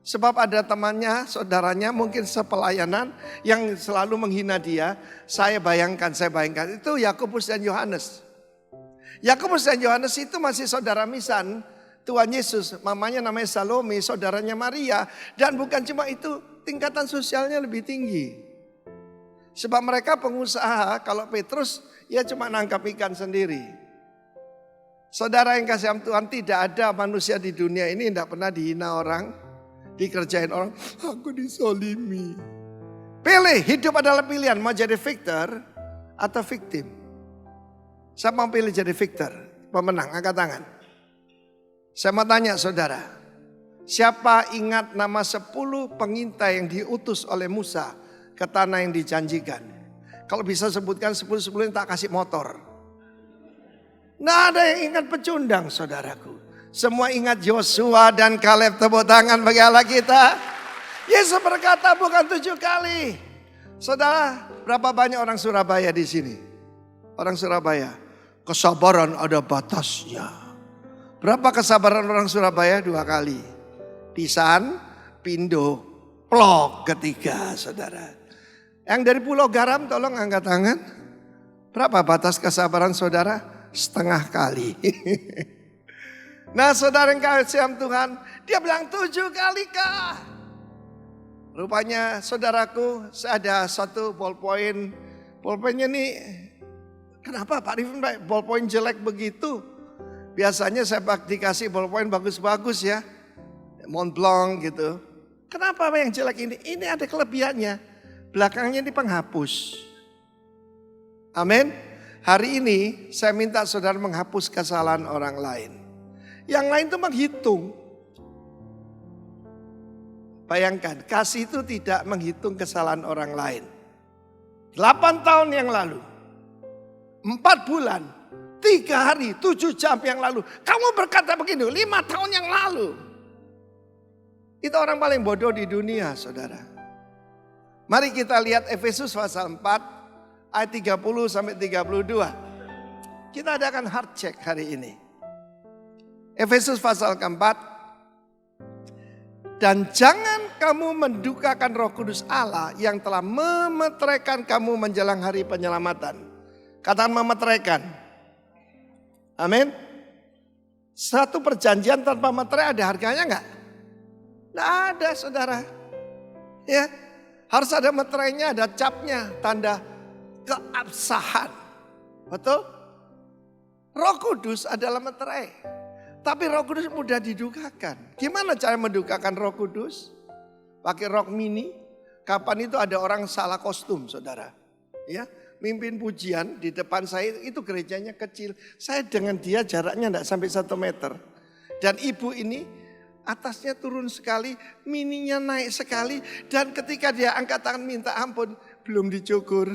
Sebab ada temannya, saudaranya mungkin sepelayanan yang selalu menghina dia. Saya bayangkan itu Yakobus dan Yohanes. Yakobus dan Yohanes itu masih saudara misan Tuhan Yesus. Mamanya namanya Salome, saudaranya Maria. Dan bukan cuma itu, tingkatan sosialnya lebih tinggi. Sebab mereka pengusaha, kalau Petrus ya cuma nangkap ikan sendiri. Saudara yang kasih Tuhan, tidak ada manusia di dunia ini yang tidak pernah dihina orang. Dikerjain orang, aku disolimi. Pilih, hidup adalah pilihan. Mau jadi victor atau victim? Saya mau pilih jadi victor, pemenang, angkat tangan. Saya mau tanya saudara, siapa ingat nama 10 pengintai yang diutus oleh Musa ke tanah yang dijanjikan? Kalau bisa sebutkan 10 yang tak kasih motor. Nggak ada yang ingat pecundang, saudaraku. Semua ingat Yosua dan Kaleb, tepuk tangan bagi Allah kita. Yesus berkata bukan 7 kali. Saudara, berapa banyak orang Surabaya di sini? Orang Surabaya, kesabaran ada batasnya. Berapa kesabaran orang Surabaya? 2 kali. Pisan, pindo, plok ketiga, saudara. Yang dari Pulau Garam tolong angkat tangan. Berapa batas kesabaran saudara? 1/2 kali. Nah saudara yang kasih Tuhan, dia bilang 7 kali kah? Rupanya saudaraku, saya ada satu ballpoint. Ballpointnya nih, kenapa Pak Rifin ballpoint jelek begitu? Biasanya saya dikasih ballpoint bagus-bagus ya. Montblanc gitu. Kenapa yang jelek ini? Ini ada kelebihannya. Belakangnya ini penghapus. Amin. Hari ini saya minta saudara menghapus kesalahan orang lain. Yang lain itu menghitung. Bayangkan, kasih itu tidak menghitung kesalahan orang lain. 8 tahun yang lalu, 4 bulan, 3 hari, 7 jam yang lalu. Kamu berkata begini, 5 tahun yang lalu. Itu orang paling bodoh di dunia, saudara. Mari kita lihat Efesus pasal 4, ayat 30 sampai 32. Kita adakan hard check hari ini. Efesus pasal keempat. Dan jangan kamu mendukakan Roh Kudus Allah yang telah memeteraikan kamu menjelang hari penyelamatan. Katakan memeteraikan. Amin. Satu perjanjian tanpa meterai ada harganya enggak? Enggak ada, saudara. Ya, harus ada meterainya, ada capnya, tanda keabsahan. Betul? Roh Kudus adalah meterai. Tapi Roh Kudus mudah didukakan. Gimana cara mendukakan Roh Kudus? Pakai rok mini. Kapan itu ada orang salah kostum, saudara. Ya, mimpin pujian di depan saya, itu gerejanya kecil. Saya dengan dia jaraknya tidak sampai 1 meter. Dan ibu ini atasnya turun sekali, mininya naik sekali. Dan ketika dia angkat tangan minta ampun, belum dicukur.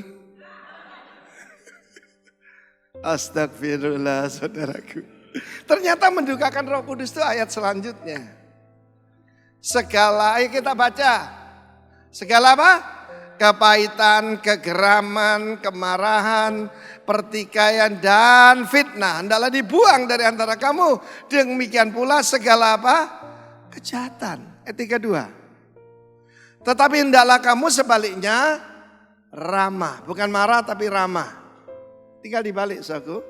Astagfirullah, saudaraku. Ternyata mendukakan Roh Kudus itu ayat selanjutnya. Segala, ayo kita baca. Segala apa? Kepahitan, kegeraman, kemarahan, pertikaian dan fitnah hendaklah dibuang dari antara kamu. Demikian pula segala apa? Kejahatan. Ayat 32. Tetapi hendaklah kamu sebaliknya ramah, bukan marah tapi ramah. Tinggal dibalik, saudaraku.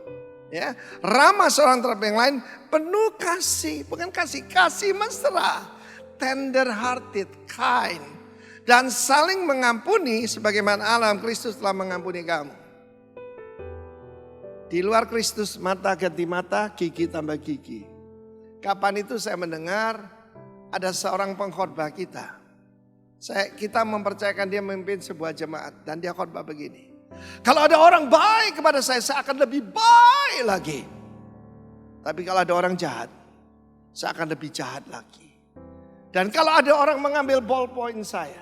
Ya, ramah seorang terhadap yang lain, penuh kasih, bukan kasih mesra, tender hearted, kind, dan saling mengampuni sebagaimana Allah Kristus telah mengampuni kamu. Di luar Kristus mata ganti mata, gigi tambah gigi. Kapan itu saya mendengar ada seorang pengkhotbah kita. Kita mempercayakan dia memimpin sebuah jemaat dan dia khotbah begini. Kalau ada orang baik kepada saya akan lebih baik lagi. Tapi kalau ada orang jahat, saya akan lebih jahat lagi. Dan kalau ada orang mengambil ballpoint saya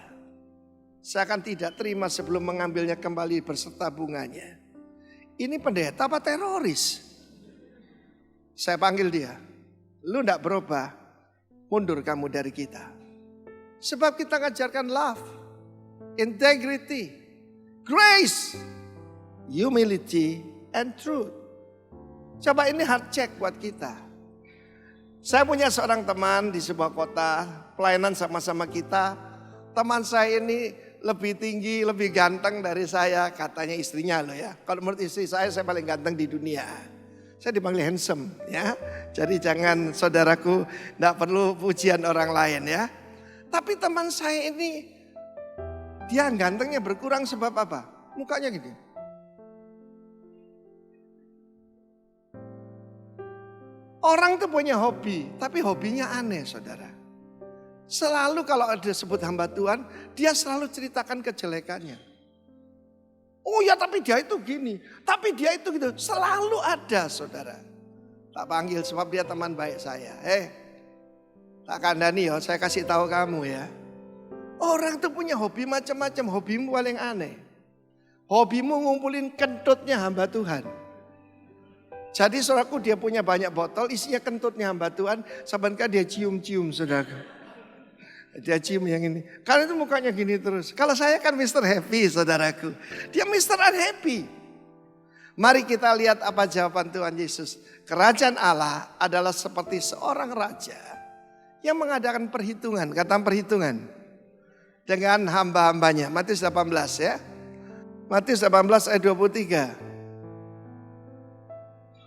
akan tidak terima sebelum mengambilnya kembali beserta bunganya. Ini pendeta apa teroris? Saya panggil dia. Lu enggak berubah, mundur kamu dari kita. Sebab kita ngajarkan love, integrity, grace, humility, and truth. Coba ini hard check buat kita. Saya punya seorang teman di sebuah kota, pelayanan sama-sama kita. Teman saya ini lebih tinggi, lebih ganteng dari saya, katanya istrinya loh ya. Kalau menurut istri saya paling ganteng di dunia. Saya dipanggil handsome ya. Jadi jangan saudaraku, enggak perlu pujian orang lain ya. Tapi teman saya ini, dia gantengnya berkurang sebab apa? Mukanya gini. Orang tuh punya hobi, tapi hobinya aneh saudara. Selalu kalau ada sebut hamba Tuhan, dia selalu ceritakan kejelekannya. Oh ya tapi dia itu gini, tapi dia itu gitu. Selalu ada saudara. Tak panggil sebab dia teman baik saya. Tak kandani ya, saya kasih tahu kamu ya. Orang tuh punya hobi macam-macam, hobimu paling aneh. Hobimu ngumpulin kentutnya hamba Tuhan. Jadi saudaraku dia punya banyak botol, isinya kentutnya hamba Tuhan. Sabankah dia cium-cium saudaraku. Dia cium yang ini. Karena itu mukanya gini terus. Kalau saya kan Mr. Happy saudaraku. Dia Mr. Unhappy. Mari kita lihat apa jawaban Tuhan Yesus. Kerajaan Allah adalah seperti seorang raja yang mengadakan perhitungan. Kata perhitungan. Dengan hamba-hambanya. Matius 18 ya. Matius 18 ayat 23.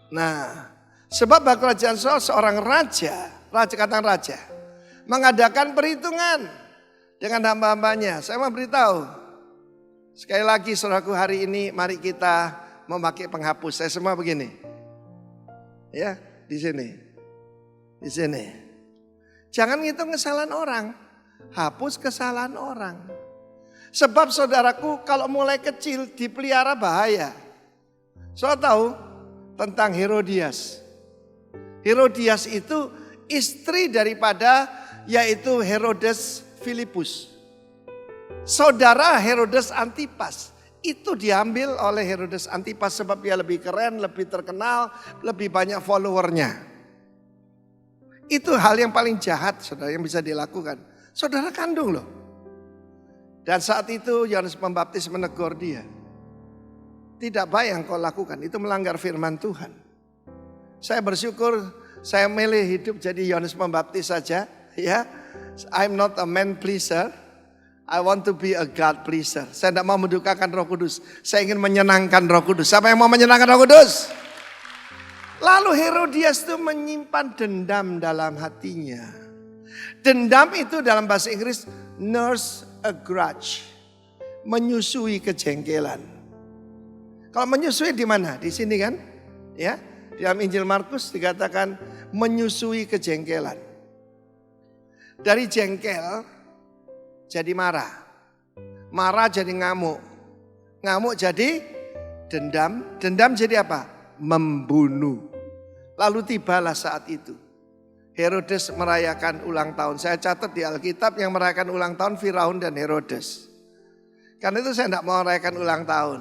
Nah, sebab kerajaan seorang raja, kata raja, mengadakan perhitungan dengan hamba-hambanya. Saya mau beritahu, sekali lagi saudaraku hari ini mari kita memakai penghapus. Saya semua begini, ya di sini. Jangan ngitung kesalahan orang, hapus kesalahan orang. Sebab saudaraku kalau mulai kecil dipelihara bahaya. Saudara tahu tentang Herodias. Herodias itu istri daripada yaitu Herodes Filipus. Saudara Herodes Antipas itu diambil oleh Herodes Antipas sebab dia lebih keren, lebih terkenal, lebih banyak followernya. Itu hal yang paling jahat saudara yang bisa dilakukan. Saudara kandung loh. Dan saat itu Yohanes Pembaptis menegur dia. Tidak baik yang kau lakukan, itu melanggar firman Tuhan. Saya bersyukur saya milih hidup jadi Yohanes Pembaptis saja. Ya, I'm not a man pleaser. I want to be a God pleaser. Saya tidak mau mendukakan Roh Kudus. Saya ingin menyenangkan Roh Kudus. Siapa yang mau menyenangkan Roh Kudus? Lalu Herodias itu menyimpan dendam dalam hatinya. Dendam itu dalam bahasa Inggris nurse a grudge. Menyusui kejengkelan. Kalau menyusui di mana? Di sini kan? Ya, di dalam Injil Markus dikatakan menyusui kejengkelan. Dari jengkel jadi marah. Marah jadi ngamuk. Ngamuk jadi dendam. Dendam jadi apa? Membunuh. Lalu tibalah saat itu. Herodes merayakan ulang tahun. Saya catat di Alkitab yang merayakan ulang tahun Firaun dan Herodes. Karena itu saya tidak mau merayakan ulang tahun.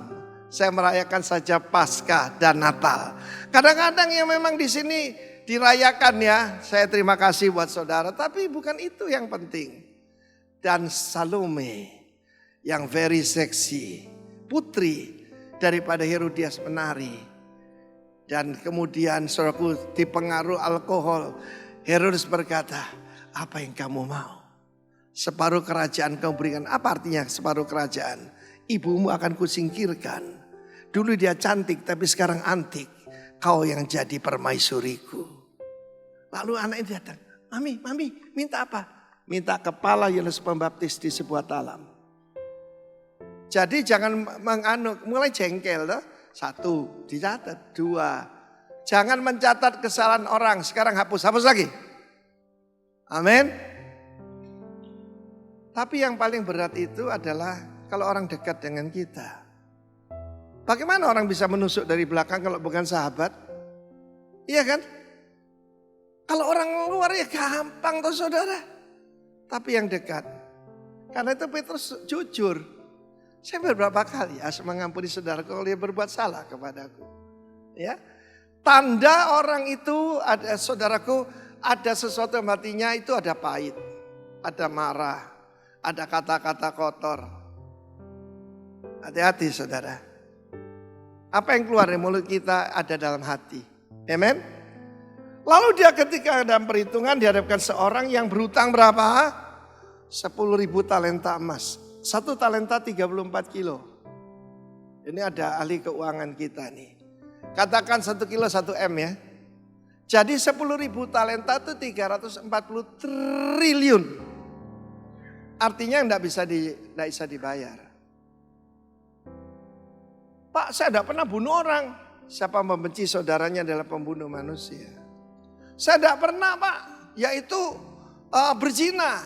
Saya merayakan saja Paskah dan Natal. Kadang-kadang yang memang di sini dirayakan ya. Saya terima kasih buat saudara. Tapi bukan itu yang penting. Dan Salome yang very seksi. Putri daripada Herodias menari. Dan kemudian saudaraku dipengaruhi alkohol. Herodes berkata, apa yang kamu mau? Separuh kerajaan kamu berikan. Apa artinya separuh kerajaan? Ibumu akan kusingkirkan. Dulu dia cantik tapi sekarang antik. Kau yang jadi permaisuriku. Lalu anaknya datang. Mami minta apa? Minta kepala Yohanes Pembaptis di sebuah talam. Jadi jangan mulai jengkel. Toh. 1, dicatat. 2, jangan mencatat kesalahan orang. Sekarang hapus lagi. Amin. Tapi yang paling berat itu adalah kalau orang dekat dengan kita. Bagaimana orang bisa menusuk dari belakang kalau bukan sahabat? Iya kan? Kalau orang luar ya gampang tuh saudara. Tapi yang dekat. Karena itu Petrus jujur. Saya beberapa kali mengampuni saudara kalau dia berbuat salah kepadaku. Ya. Tanda orang itu ada saudaraku, ada sesuatu yang hatinya itu ada pahit, ada marah. Ada kata-kata kotor. Hati-hati saudara. Apa yang keluar dari mulut kita ada dalam hati. Amen. Lalu dia ketika dalam perhitungan dihadapkan seorang yang berhutang berapa? 10.000 talenta emas. 1 talenta 34 kilo. Ini ada ahli keuangan kita nih. Katakan 1 kilo 1 M ya. Jadi 10.000 talenta itu 340 triliun. Artinya tidak bisa dibayar. Pak, saya tidak pernah bunuh orang. Siapa membenci saudaranya adalah pembunuh manusia. Saya tidak pernah Pak, yaitu berzina.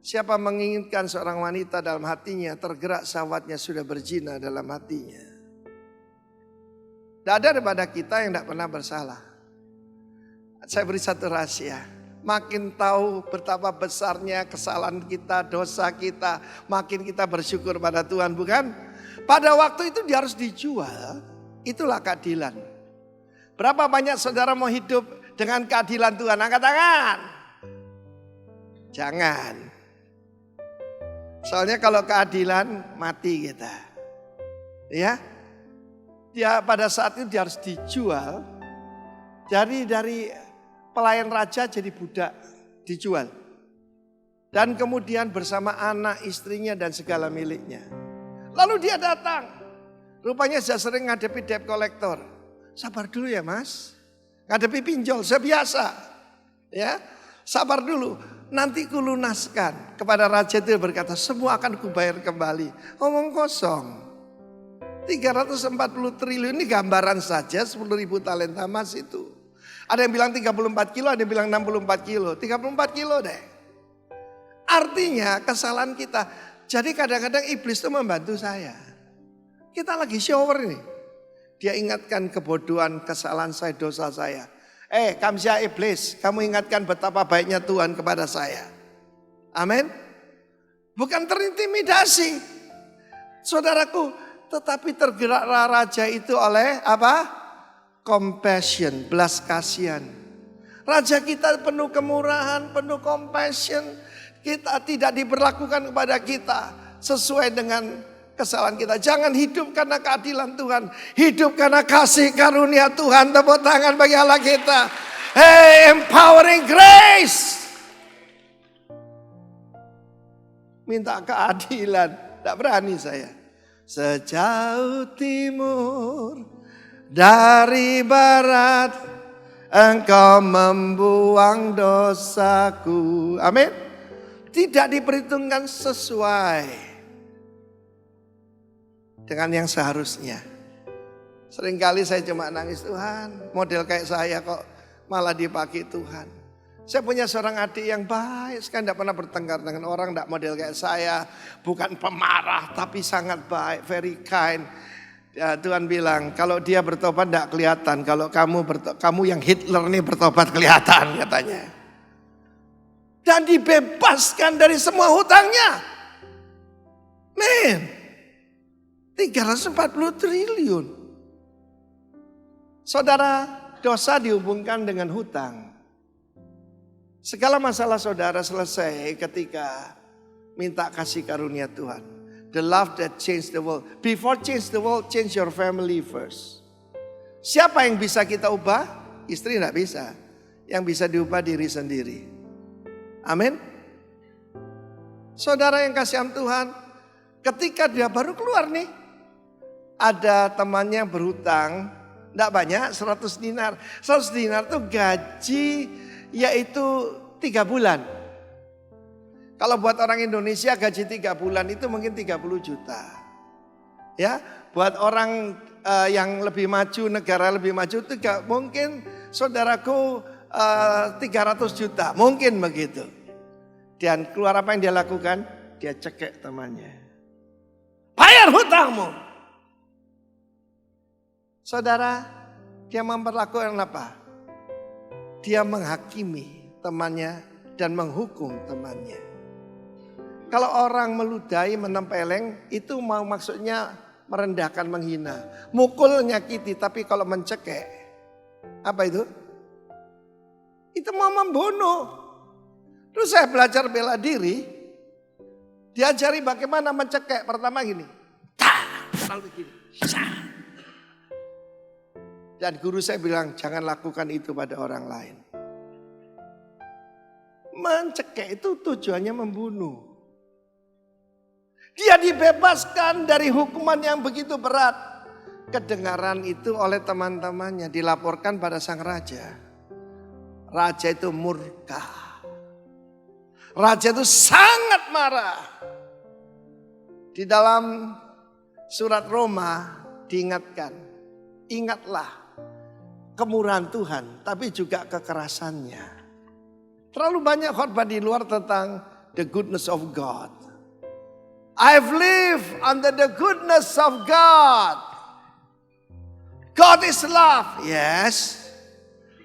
Siapa menginginkan seorang wanita dalam hatinya, tergerak syahwatnya sudah berzina dalam hatinya. Tidak ada daripada kita yang tidak pernah bersalah. Saya beri satu rahasia. Makin tahu betapa besarnya kesalahan kita, dosa kita, makin kita bersyukur pada Tuhan, bukan? Pada waktu itu dia harus dijual, itulah keadilan. Berapa banyak saudara mau hidup dengan keadilan Tuhan? Angkat tangan. Jangan. Soalnya kalau keadilan mati kita. Ya. Dia pada saat itu dia harus dijual. Dari pelayan raja jadi budak, dijual. Dan kemudian bersama anak, istrinya dan segala miliknya. Lalu dia datang. Rupanya sudah sering ngadepi debt collector. Sabar dulu ya mas. Ngadepi pinjol, sebiasa. Ya, sabar dulu. Nanti kulunaskan. Kepada raja itu berkata, semua akan kubayar kembali. Omong kosong. 340 triliun ini gambaran saja 10.000 talenta emas itu. Ada yang bilang 34 kilo, ada yang bilang 64 kilo. 34 kilo deh. Artinya kesalahan kita. Jadi kadang-kadang iblis itu membantu saya. Kita lagi shower ini. Dia ingatkan kebodohan, kesalahan saya, dosa saya. Kamsia iblis, kamu ingatkan betapa baiknya Tuhan kepada saya. Amin. Bukan terintimidasi. Saudaraku, tetapi tergeraklah raja itu oleh apa? Compassion, belas kasihan. Raja kita penuh kemurahan, penuh compassion. Kita tidak diberlakukan kepada kita sesuai dengan kesalahan kita. Jangan hidup karena keadilan Tuhan. Hidup karena kasih karunia Tuhan. Tepuk tangan bagi Allah kita. Hey, empowering grace. Minta keadilan. Tidak berani saya. Sejauh timur dari barat, engkau membuang dosaku. Amin. Tidak diperhitungkan sesuai dengan yang seharusnya. Seringkali saya cuma nangis, Tuhan, model kayak saya kok malah dipakai Tuhan. Saya punya seorang adik yang baik sekali, tidak pernah bertengkar dengan orang, tidak model kayak saya. Bukan pemarah, tapi sangat baik, very kind. Ya, Tuhan bilang, kalau dia bertobat tidak kelihatan. Kalau kamu yang Hitler nih bertobat kelihatan katanya. Dan dibebaskan dari semua hutangnya. Men. 340 triliun. Saudara, dosa dihubungkan dengan hutang. Segala masalah saudara selesai ketika minta kasih karunia Tuhan. The love that changed the world. Before change the world, change your family first. Siapa yang bisa kita ubah? Istri tidak bisa. Yang bisa diubah diri sendiri. Amin. Saudara yang kasihan Tuhan, ketika dia baru keluar nih, ada temannya berhutang, tidak banyak, 100 dinar. 100 dinar itu gaji yaitu 3 bulan. Kalau buat orang Indonesia gaji 3 bulan itu mungkin 30 juta. Ya, buat orang yang lebih maju, negara lebih maju itu mungkin saudaraku 300 juta, mungkin begitu. Dan keluar apa yang dia lakukan? Dia cekek temannya. Bayar hutangmu. Saudara, dia memperlakukan apa? Dia menghakimi temannya dan menghukum temannya. Kalau orang meludahi, menempeleng, itu mau maksudnya merendahkan, menghina. Mukul, nyakiti, tapi kalau mencekek, apa itu? Itu mau membunuh. Terus saya belajar bela diri, diajari bagaimana mencekek. Pertama gini, lalu gini, dan guru saya bilang jangan lakukan itu pada orang lain. Mencekek itu tujuannya membunuh. Dia dibebaskan dari hukuman yang begitu berat. Kedengaran itu oleh teman-temannya dilaporkan pada sang raja. Raja itu murka. Raja itu sangat marah. Di dalam surat Roma diingatkan, ingatlah kemurahan Tuhan, tapi juga kekerasannya. Terlalu banyak khotbah di luar tentang the goodness of God. I've lived under the goodness of God. God is love, yes.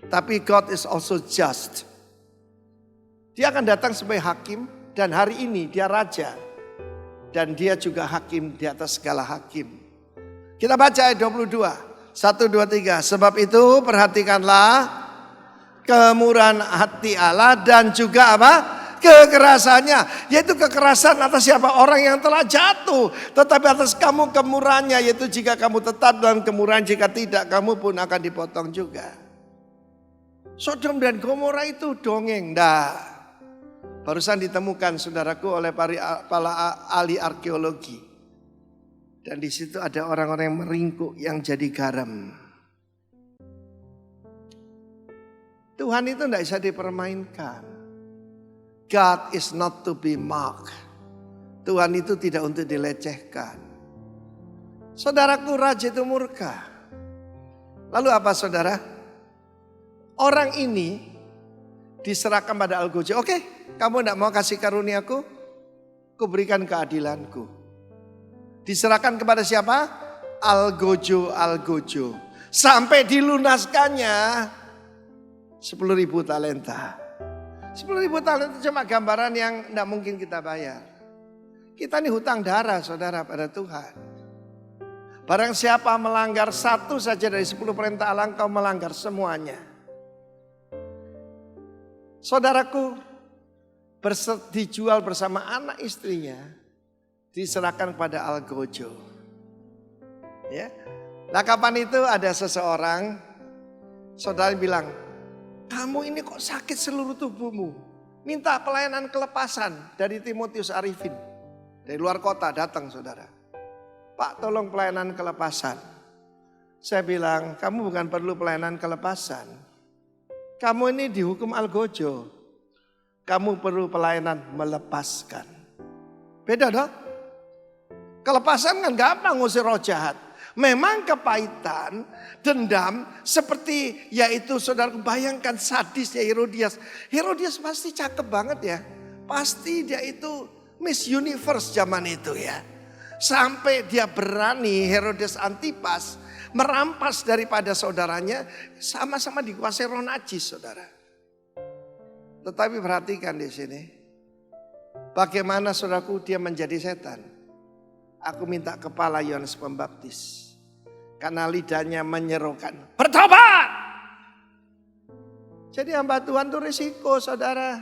Tapi God is also just. Dia akan datang sebagai hakim dan hari ini dia raja. Dan dia juga hakim di atas segala hakim. Kita baca ayat 22. 1, 2, 3. Sebab itu perhatikanlah kemurahan hati Allah dan juga apa? Kekerasannya. Yaitu kekerasan atas siapa? Orang yang telah jatuh. Tetapi atas kamu kemurahannya. Yaitu jika kamu tetap dalam kemurahan. Jika tidak kamu pun akan dipotong juga. Sodom dan Gomora itu dongeng. Barusan ditemukan saudaraku oleh para ahli arkeologi. Dan di situ ada orang-orang yang meringkuk yang jadi garam. Tuhan itu tidak bisa dipermainkan. God is not to be mocked. Tuhan itu tidak untuk dilecehkan. Saudaraku, raja itu murka. Lalu apa saudara? Orang ini diserahkan pada algojo. Oke, kamu tidak mau kasih karuniaku? Kuberikan keadilanku. Diserahkan kepada siapa? Algojo. Sampai dilunaskannya 10.000 talenta. 10.000 talenta cuma gambaran yang tidak mungkin kita bayar. Kita ini hutang darah saudara pada Tuhan. Barang siapa melanggar satu saja dari 10 perintah Allah, engkau melanggar semuanya. Saudaraku, dijual bersama anak istrinya, diserahkan kepada algojo. Ya. Nah kapan itu ada seseorang, saudara bilang, kamu ini kok sakit seluruh tubuhmu. Minta pelayanan kelepasan dari Timotius Arifin. Dari luar kota datang saudara. Pak tolong pelayanan kelepasan. Saya bilang kamu bukan perlu pelayanan kelepasan. Kamu ini dihukum algojo. Kamu perlu pelayanan melepaskan. Beda dong. Kelepasan kan gampang ngusir roh jahat. Memang kepahitan, dendam seperti yaitu saudara bayangkan sadisnya Herodias. Herodias pasti cakep banget ya. Pasti dia itu Miss Universe zaman itu ya. Sampai dia berani Herodes Antipas merampas daripada saudaranya, sama-sama dikuasai roh najis saudara. Tetapi perhatikan di sini. Bagaimana saudaraku dia menjadi setan. Aku minta kepala Yohanes Pembaptis. Karena lidahnya menyerukan, bertobat! Jadi hamba Tuhan itu risiko, saudara.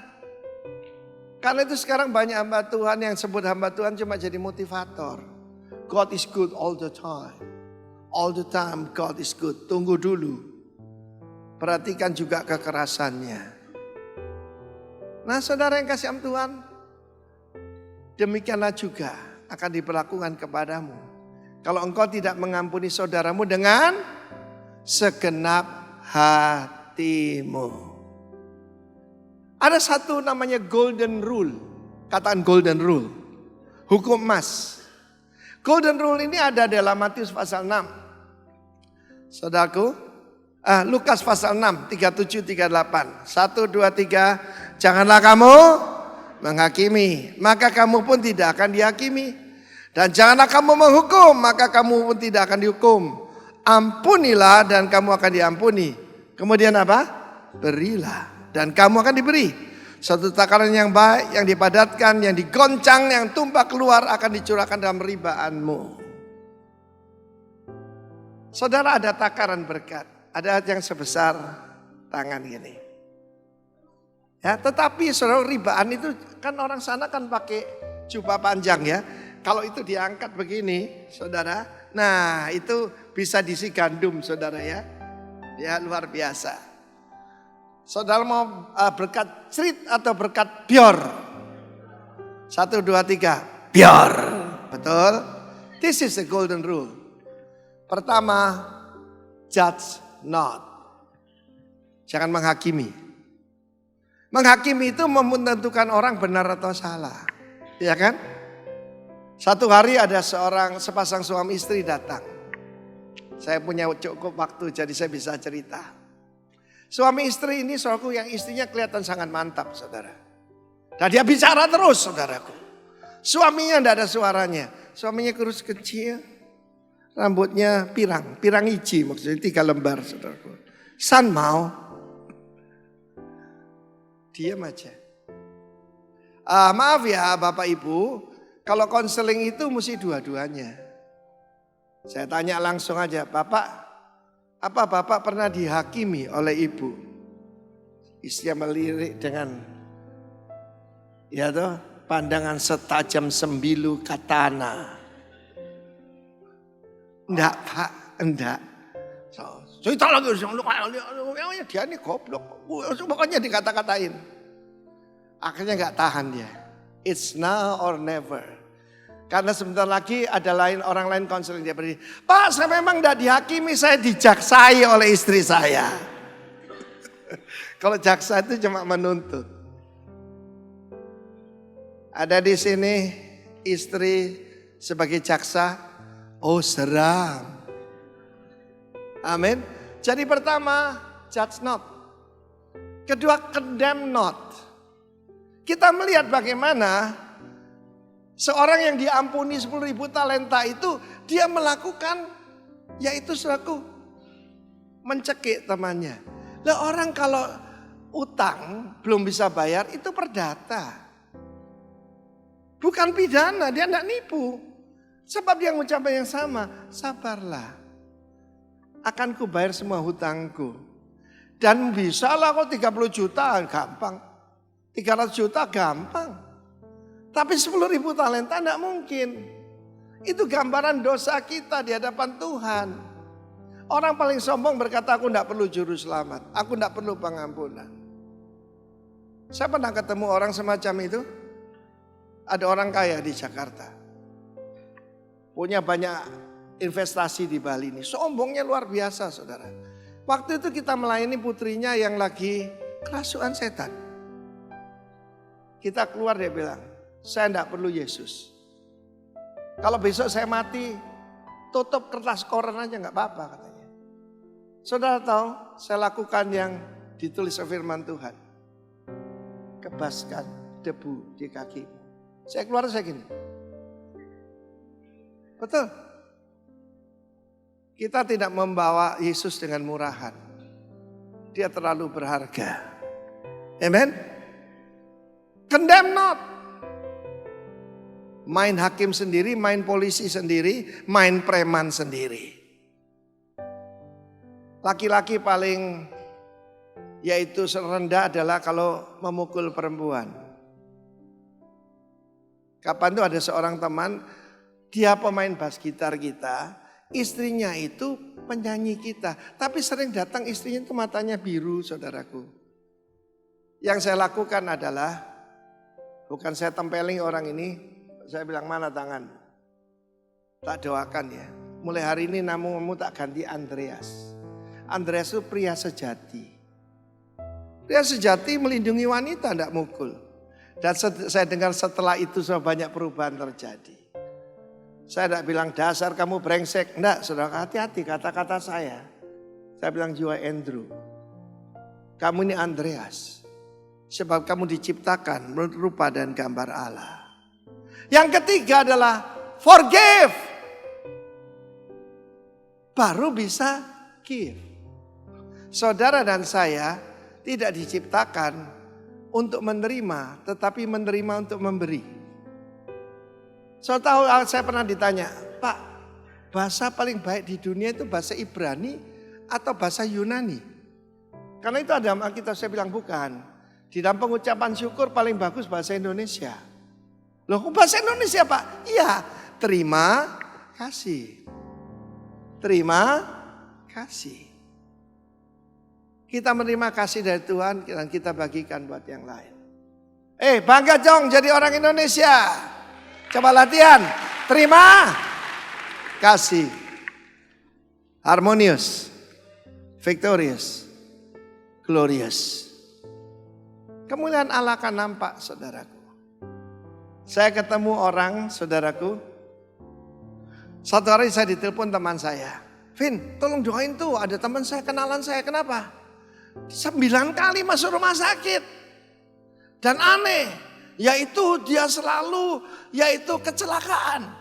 Karena itu sekarang banyak hamba Tuhan yang sebut hamba Tuhan cuma jadi motivator. God is good all the time. All the time God is good. Tunggu dulu. Perhatikan juga kekerasannya. Nah saudara yang kasih am Tuhan, demikianlah juga akan diperlakukan kepadamu. Kalau engkau tidak mengampuni saudaramu dengan segenap hatimu. Ada satu namanya golden rule. Katakan golden rule. Hukum emas. Golden rule ini ada dalam Matius pasal 6. Saudaraku, Lukas pasal 6, 37, 38. 1, 2, 3. Janganlah kamu menghakimi, maka kamu pun tidak akan dihakimi. Dan janganlah kamu menghukum, maka kamu pun tidak akan dihukum. Ampunilah dan kamu akan diampuni. Kemudian apa? Berilah dan kamu akan diberi. Suatu takaran yang baik, yang dipadatkan, yang digoncang, yang tumpah keluar akan dicurahkan dalam ribaanmu. Saudara, ada takaran berkat. Ada yang sebesar tangan gini. Ya, tetapi saudara, ribaan itu kan orang sana kan pakai jubah panjang ya. Kalau itu diangkat begini, saudara, nah itu bisa diisi gandum, saudara ya. Ya luar biasa. Saudara mau berkat cerit atau berkat bior? 1, 2, 3, bior. Betul? This is the golden rule. Pertama, judge not. Jangan menghakimi. Menghakimi itu menentukan orang benar atau salah. Ya kan? Satu hari ada sepasang suami istri datang. Saya punya cukup waktu jadi saya bisa cerita. Suami istri ini saudaraku yang istrinya kelihatan sangat mantap saudara. Dan dia bicara terus saudaraku. Suaminya tidak ada suaranya. Suaminya kurus kecil. Rambutnya pirang hiji maksudnya 3 lembar saudaraku. San mau. Diam aja. Maaf ya Bapak Ibu. Kalau konseling itu mesti dua-duanya. Saya tanya langsung aja, Bapak, apa Bapak pernah dihakimi oleh Ibu? Istrinya melirik dengan, ya toh, pandangan setajam sembilu katana. Enggak Pak, enggak. Cerita lagi, dia ini goblok. Pokoknya dikata-katain. Akhirnya enggak tahan dia. It's now or never. Karena sebentar lagi ada orang lain konseling dia berdiri. Pak, saya memang tidak dihakimi, saya dijaksai oleh istri saya. Kalau jaksa itu cuma menuntut. Ada di sini istri sebagai jaksa. Oh seram. Amin. Jadi pertama, judge not. Kedua, condemn not. Kita melihat bagaimana seorang yang diampuni 10.000 talenta itu dia melakukan yaitu selaku mencekik temannya. Lah orang kalau utang belum bisa bayar itu perdata. Bukan pidana, dia tidak nipu. Sebab dia mengucapkan yang sama, sabarlah. Akan ku bayar semua hutangku. Dan bisalah kok 30 juta gampang. 300 juta gampang. Tapi 10.000 talenta tidak mungkin. Itu gambaran dosa kita di hadapan Tuhan. Orang paling sombong berkata aku tidak perlu juru selamat. Aku tidak perlu pengampunan. Saya pernah ketemu orang semacam itu. Ada orang kaya di Jakarta. Punya banyak investasi di Bali ini. Sombongnya luar biasa saudara. Waktu itu kita melayani putrinya yang lagi kerasukan setan. Kita keluar dia bilang, saya tidak perlu Yesus. Kalau besok saya mati, tutup kertas koran aja nggak apa-apa katanya. Saudara tahu, saya lakukan yang ditulis firman Tuhan. Kebaskan debu di kakimu. Saya keluar saya gini. Betul. Kita tidak membawa Yesus dengan murahan. Dia terlalu berharga. Amen. Condemn not. Main hakim sendiri, main polisi sendiri, main preman sendiri. Laki-laki paling yaitu rendah adalah kalau memukul perempuan. Kapan tuh ada seorang teman, dia pemain bass gitar kita, istrinya itu penyanyi kita. Tapi sering datang istrinya itu matanya biru, saudaraku. Yang saya lakukan adalah, bukan saya tempeling orang ini, saya bilang mana tangan. Tak doakan ya. Mulai hari ini namamu tak ganti Andreas. Andreas itu pria sejati. Pria sejati melindungi wanita, tidak mukul. Dan saya dengar setelah itu sudah banyak perubahan terjadi. Saya tidak bilang dasar kamu brengsek. Tidak, saudara, hati-hati kata-kata saya. Saya bilang jiwa Andrew. Kamu ini Andreas. Sebab kamu diciptakan menurut rupa dan gambar Allah. Yang ketiga adalah forgive. Baru bisa give. Saudara dan saya tidak diciptakan untuk menerima, tetapi menerima untuk memberi. Saya pernah ditanya, Pak, bahasa paling baik di dunia itu bahasa Ibrani atau bahasa Yunani? Karena itu ada Alkitab, saya bilang bukan. Di dalam pengucapan syukur paling bagus bahasa Indonesia. Loh, bahasa Indonesia Pak? Iya, terima kasih. Terima kasih. Kita menerima kasih dari Tuhan dan kita bagikan buat yang lain. Bangga dong jadi orang Indonesia. Coba latihan. Terima kasih. Harmonious. Victorious. Glorious. Kemuliaan Allah akan nampak, saudaraku. Saya ketemu orang, saudaraku. Satu hari saya ditelepon teman saya. Vin, tolong doain tuh, ada teman saya, kenalan saya. Kenapa? 9 kali masuk rumah sakit. Dan aneh, yaitu dia selalu, yaitu kecelakaan.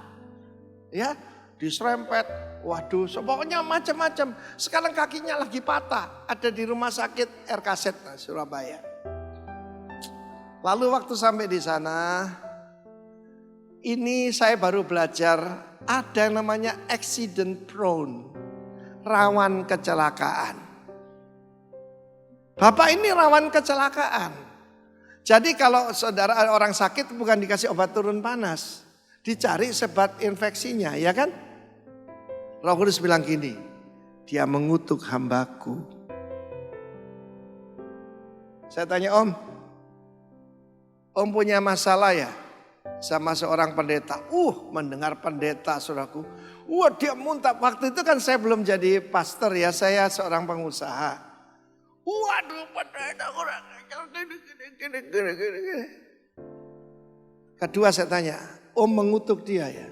Ya, diserempet. Waduh, pokoknya macam-macam. Sekarang kakinya lagi patah. Ada di rumah sakit RKZ Surabaya. Lalu waktu sampai di sana, ini saya baru belajar ada yang namanya accident prone, rawan kecelakaan. Bapak ini rawan kecelakaan. Jadi kalau saudara orang sakit bukan dikasih obat turun panas, dicari sebab infeksinya, ya kan? Roh Kudus bilang gini, dia mengutuk hambaku. Saya tanya Om punya masalah ya? Sama seorang pendeta. Mendengar pendeta saudaraku. Dia muntah. Waktu itu kan saya belum jadi pastor ya. Saya seorang pengusaha. Waduh pendeta kurang. Kedua saya tanya. Om mengutuk dia ya?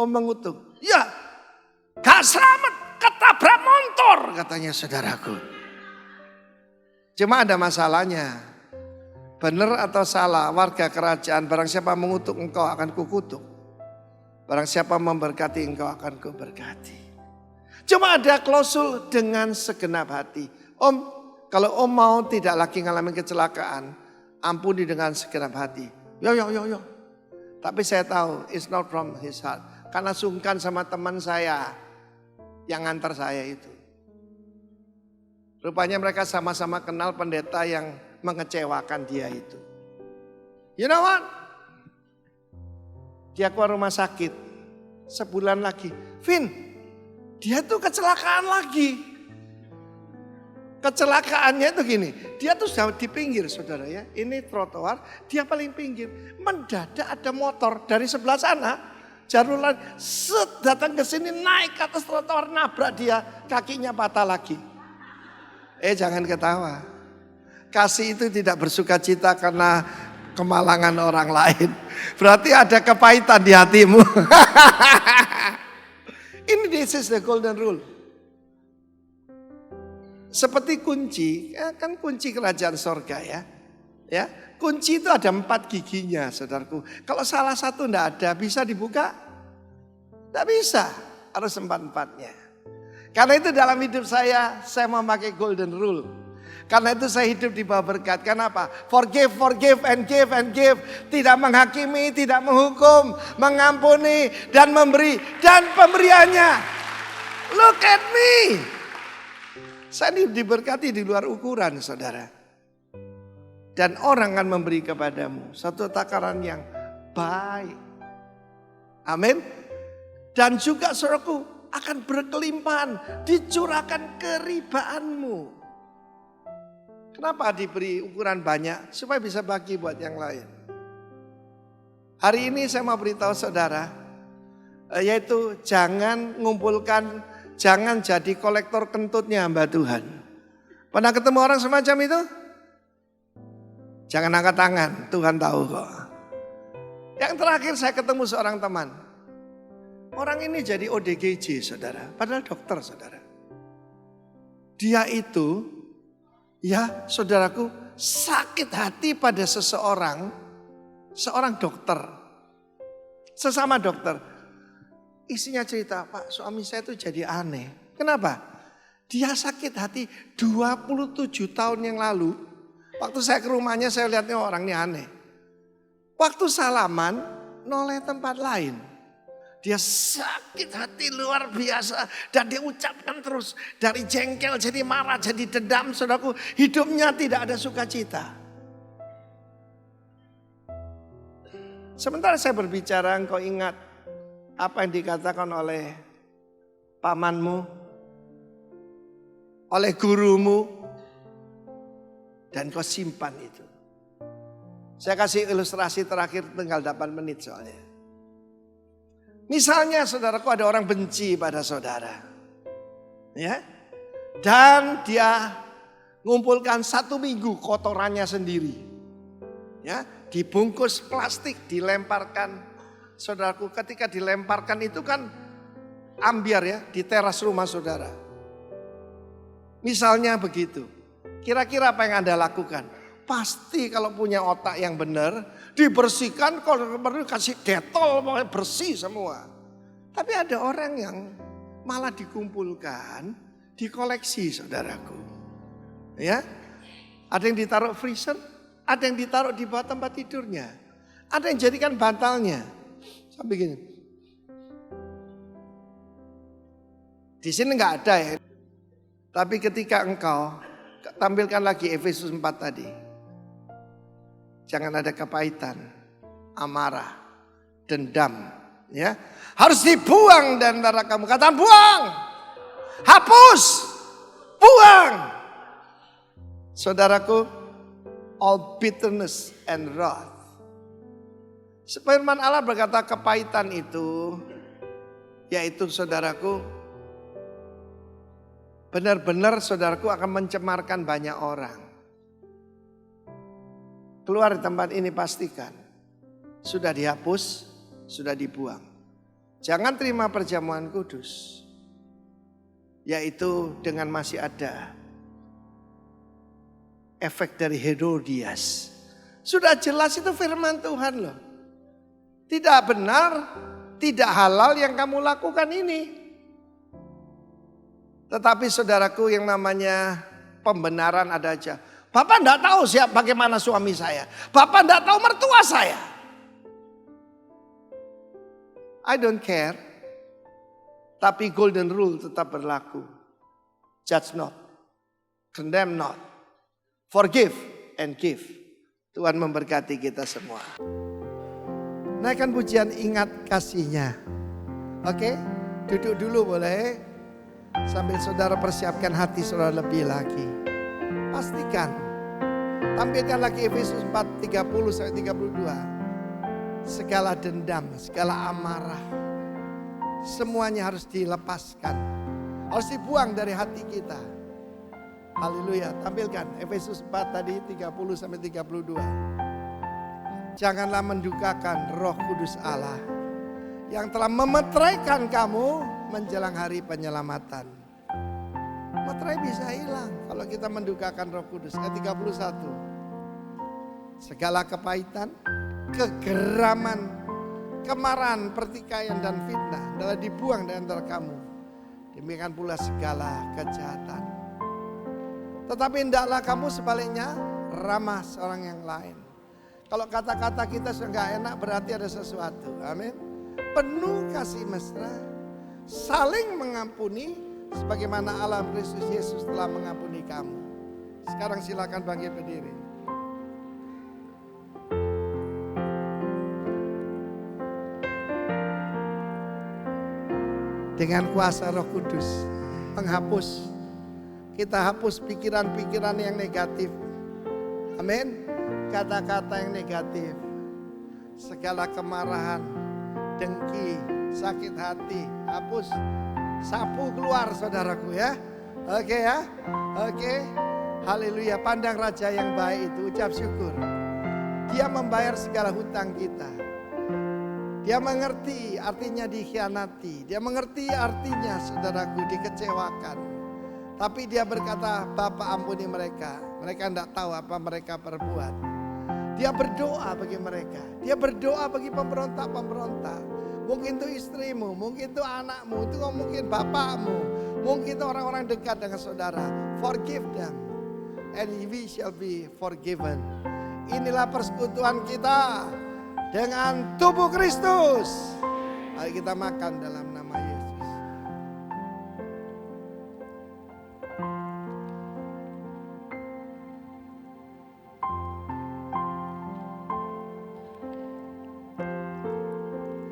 Om mengutuk. Ya. Gak selamat. Ketabrak motor. Katanya saudaraku. Cuma ada masalahnya. Benar atau salah warga kerajaan, barang siapa mengutuk engkau akan kukutuk. Barang siapa memberkati engkau akan kuberkati. Cuma ada klausul dengan segenap hati. Om, kalau Om mau tidak lagi ngalamin kecelakaan, ampuni dengan segenap hati. Yo. Tapi saya tahu it's not from his heart. Karena sungkan sama teman saya yang ngantar saya itu. Rupanya mereka sama-sama kenal pendeta yang mengecewakan dia itu. You know what? Dia keluar rumah sakit. Sebulan lagi. Vin, dia tuh kecelakaan lagi. Kecelakaannya itu gini. Dia tuh sudah di pinggir saudara ya. Ini trotoar, dia paling pinggir. Mendadak ada motor dari sebelah sana. Jarulan datang ke sini naik ke atas trotoar nabrak dia. Kakinya patah lagi. Jangan ketawa. Kasih itu tidak bersuka cita karena kemalangan orang lain. Berarti ada kepahitan di hatimu. This is the golden rule. Seperti kunci, kan kunci kerajaan sorga ya. Kunci itu ada 4 giginya saudaraku. Kalau salah satu enggak ada, bisa dibuka? Tidak bisa, harus 4-4-nya. Karena itu dalam hidup saya memakai golden rule. Karena itu saya hidup di bawah berkat. Kenapa? Forgive, forgive, and give, and give. Tidak menghakimi, tidak menghukum, mengampuni, dan memberi. Dan pemberiannya. Look at me. Saya ini diberkati di luar ukuran, saudara. Dan orang akan memberi kepadamu satu takaran yang baik. Amin. Dan juga saudaraku akan berkelimpahan, dicurahkan keribaanmu. Kenapa diberi ukuran banyak? Supaya bisa bagi buat yang lain. Hari ini saya mau beritahu saudara, yaitu jangan ngumpulkan, jangan jadi kolektor kentutnya hamba Tuhan. Pernah ketemu orang semacam itu? Jangan angkat tangan, Tuhan tahu kok. Yang terakhir saya ketemu seorang teman. Orang ini jadi ODGJ saudara, padahal dokter saudara. Dia itu, ya saudaraku, sakit hati pada seorang dokter. Sesama dokter. Isinya cerita, Pak suami saya itu jadi aneh. Kenapa? Dia sakit hati 27 tahun yang lalu. Waktu saya ke rumahnya saya lihatnya orang ini aneh. Waktu salaman noleh tempat lain. Dia sakit hati luar biasa. Dan dia ucapkan terus. Dari jengkel jadi marah, jadi dendam. Saudaraku, hidupnya tidak ada sukacita. Sementara saya berbicara, engkau ingat apa yang dikatakan oleh pamanmu, oleh gurumu. Dan kau simpan itu. Saya kasih ilustrasi terakhir tinggal 8 menit soalnya. Misalnya saudaraku ada orang benci pada saudara. Ya. Dan dia ngumpulkan 1 minggu kotorannya sendiri. Ya, dibungkus plastik, dilemparkan. Saudaraku ketika dilemparkan itu kan ambiar ya di teras rumah saudara. Misalnya begitu. Kira-kira apa yang Anda lakukan? Pasti kalau punya otak yang benar, dibersihkan, kalau perlu kasih detol, bersih semua. Tapi ada orang yang malah dikumpulkan, dikoleksi saudaraku. Ya, ada yang ditaruh freezer, ada yang ditaruh di bawah tempat tidurnya, ada yang jadikan bantalnya. Sampai gini. Di sini nggak ada ya. Tapi ketika engkau tampilkan lagi Efesus 4 tadi. Jangan ada kepahitan, amarah, dendam, ya. Harus dibuang dari antara kamu. Katakan buang. Hapus. Buang. Saudaraku, all bitterness and wrath. Firman Allah berkata kepahitan itu, yaitu saudaraku, benar-benar saudaraku akan mencemarkan banyak orang. Keluar di tempat ini pastikan sudah dihapus, sudah dibuang. Jangan terima perjamuan kudus, yaitu dengan masih ada efek dari Herodias. Sudah jelas itu firman Tuhan loh. Tidak benar, tidak halal yang kamu lakukan ini. Tetapi saudaraku yang namanya pembenaran ada aja. Bapak enggak tahu bagaimana suami saya. Bapak enggak tahu mertua saya. I don't care. Tapi golden rule tetap berlaku. Judge not. Condemn not. Forgive and give. Tuhan memberkati kita semua. Naikkan pujian ingat kasihnya. Oke, duduk dulu boleh. Sambil saudara persiapkan hati saudara lebih lagi. Pastikan. Tampilkan lagi Efesus 4, 30-32. Segala dendam, segala amarah. Semuanya harus dilepaskan. Harus dibuang dari hati kita. Haleluya. Tampilkan Efesus 4 tadi 30-32. Janganlah mendukakan Roh Kudus Allah yang telah memeteraikan kamu menjelang hari penyelamatan. Materai bisa hilang kalau kita mendukakan Roh Kudus. Ayat 31. Segala kepahitan, kegeraman, kemarahan, pertikaian dan fitnah adalah dibuang dari antara kamu. Demikian pula segala kejahatan. Tetapi hendaklah kamu sebaliknya ramah seorang yang lain. Kalau kata-kata kita sudah gak enak berarti ada sesuatu. Amin. Penuh kasih mesra, saling mengampuni sebagaimana Allah Kristus Yesus telah mengampuni kamu. Sekarang silakan bangkit berdiri. Dengan kuasa Roh Kudus menghapus, kita hapus pikiran-pikiran yang negatif. Amin. Kata-kata yang negatif, segala kemarahan, dengki, sakit hati, hapus, sapu keluar saudaraku ya. Oke ya, oke. Haleluya. Pandang Raja yang baik itu, ucap syukur. Dia membayar segala hutang kita. Dia mengerti artinya dikhianati. Dia mengerti artinya saudaraku dikecewakan. Tapi dia berkata, Bapa ampuni mereka. Mereka tidak tahu apa mereka perbuat. Dia berdoa bagi mereka. Dia berdoa bagi pemberontak-pemberontak. Mungkin itu istrimu, mungkin itu anakmu, itu mungkin bapakmu, mungkin itu orang-orang dekat dengan saudara. Forgive them and we shall be forgiven. Inilah persekutuan kita dengan tubuh Kristus. Mari kita makan dalam nama Yesus.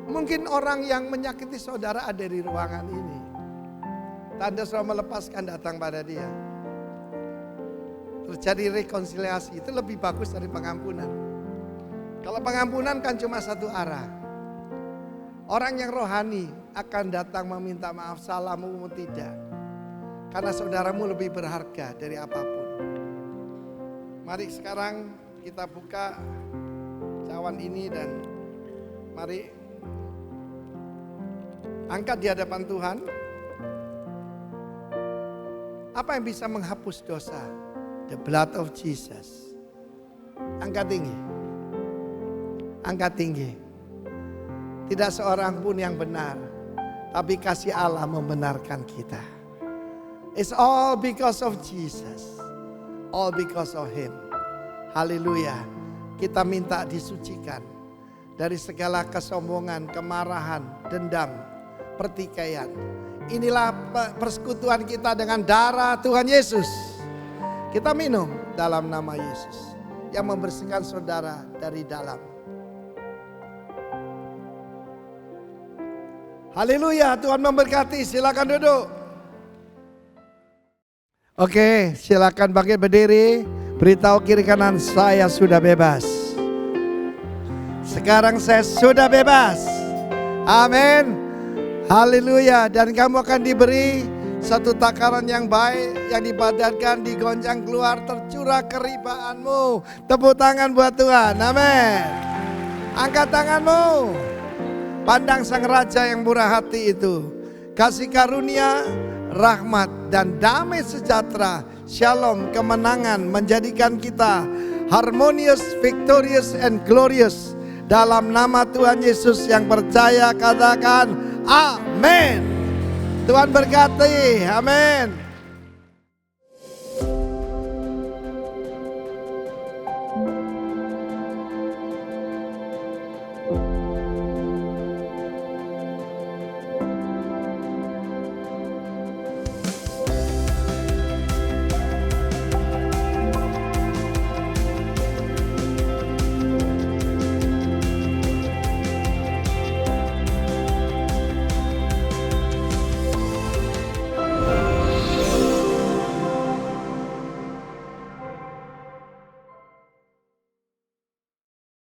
Mungkin orang yang menyakiti saudara ada di ruangan ini. Tanda sudah melepaskan, datang pada dia. Terjadi rekonsiliasi, itu lebih bagus dari pengampunan. Kalau pengampunan kan cuma satu arah. Orang yang rohani akan datang meminta maaf, salahmu tidak. Karena saudaramu lebih berharga dari apapun. Mari sekarang kita buka cawan ini dan mari angkat di hadapan Tuhan. Apa yang bisa menghapus dosa? The blood of Jesus. Angkat tinggi. Angkat tinggi. Tidak seorang pun yang benar, tapi kasih Allah membenarkan kita. It's all because of Jesus. All because of Him. Haleluya. Kita minta disucikan dari segala kesombongan, kemarahan, dendam, pertikaian. Inilah persekutuan kita dengan darah Tuhan Yesus. Kita minum dalam nama Yesus yang membersihkan saudara dari dalam. Haleluya, Tuhan memberkati. Silakan duduk. Oke, silakan bangkit berdiri. Beritahu kiri kanan, saya sudah bebas. Sekarang saya sudah bebas. Amin. Haleluya. Dan kamu akan diberi satu takaran yang baik, yang dipadatkan, digonjang keluar, tercurah keribaanmu. Tepuk tangan buat Tuhan. Amin. Angkat tanganmu. Pandang Sang Raja yang murah hati itu. Kasih karunia, rahmat dan damai sejahtera, shalom, kemenangan menjadikan kita harmonious, victorious and glorious. Dalam nama Tuhan Yesus yang percaya katakan amin. Tuhan berkati, amin.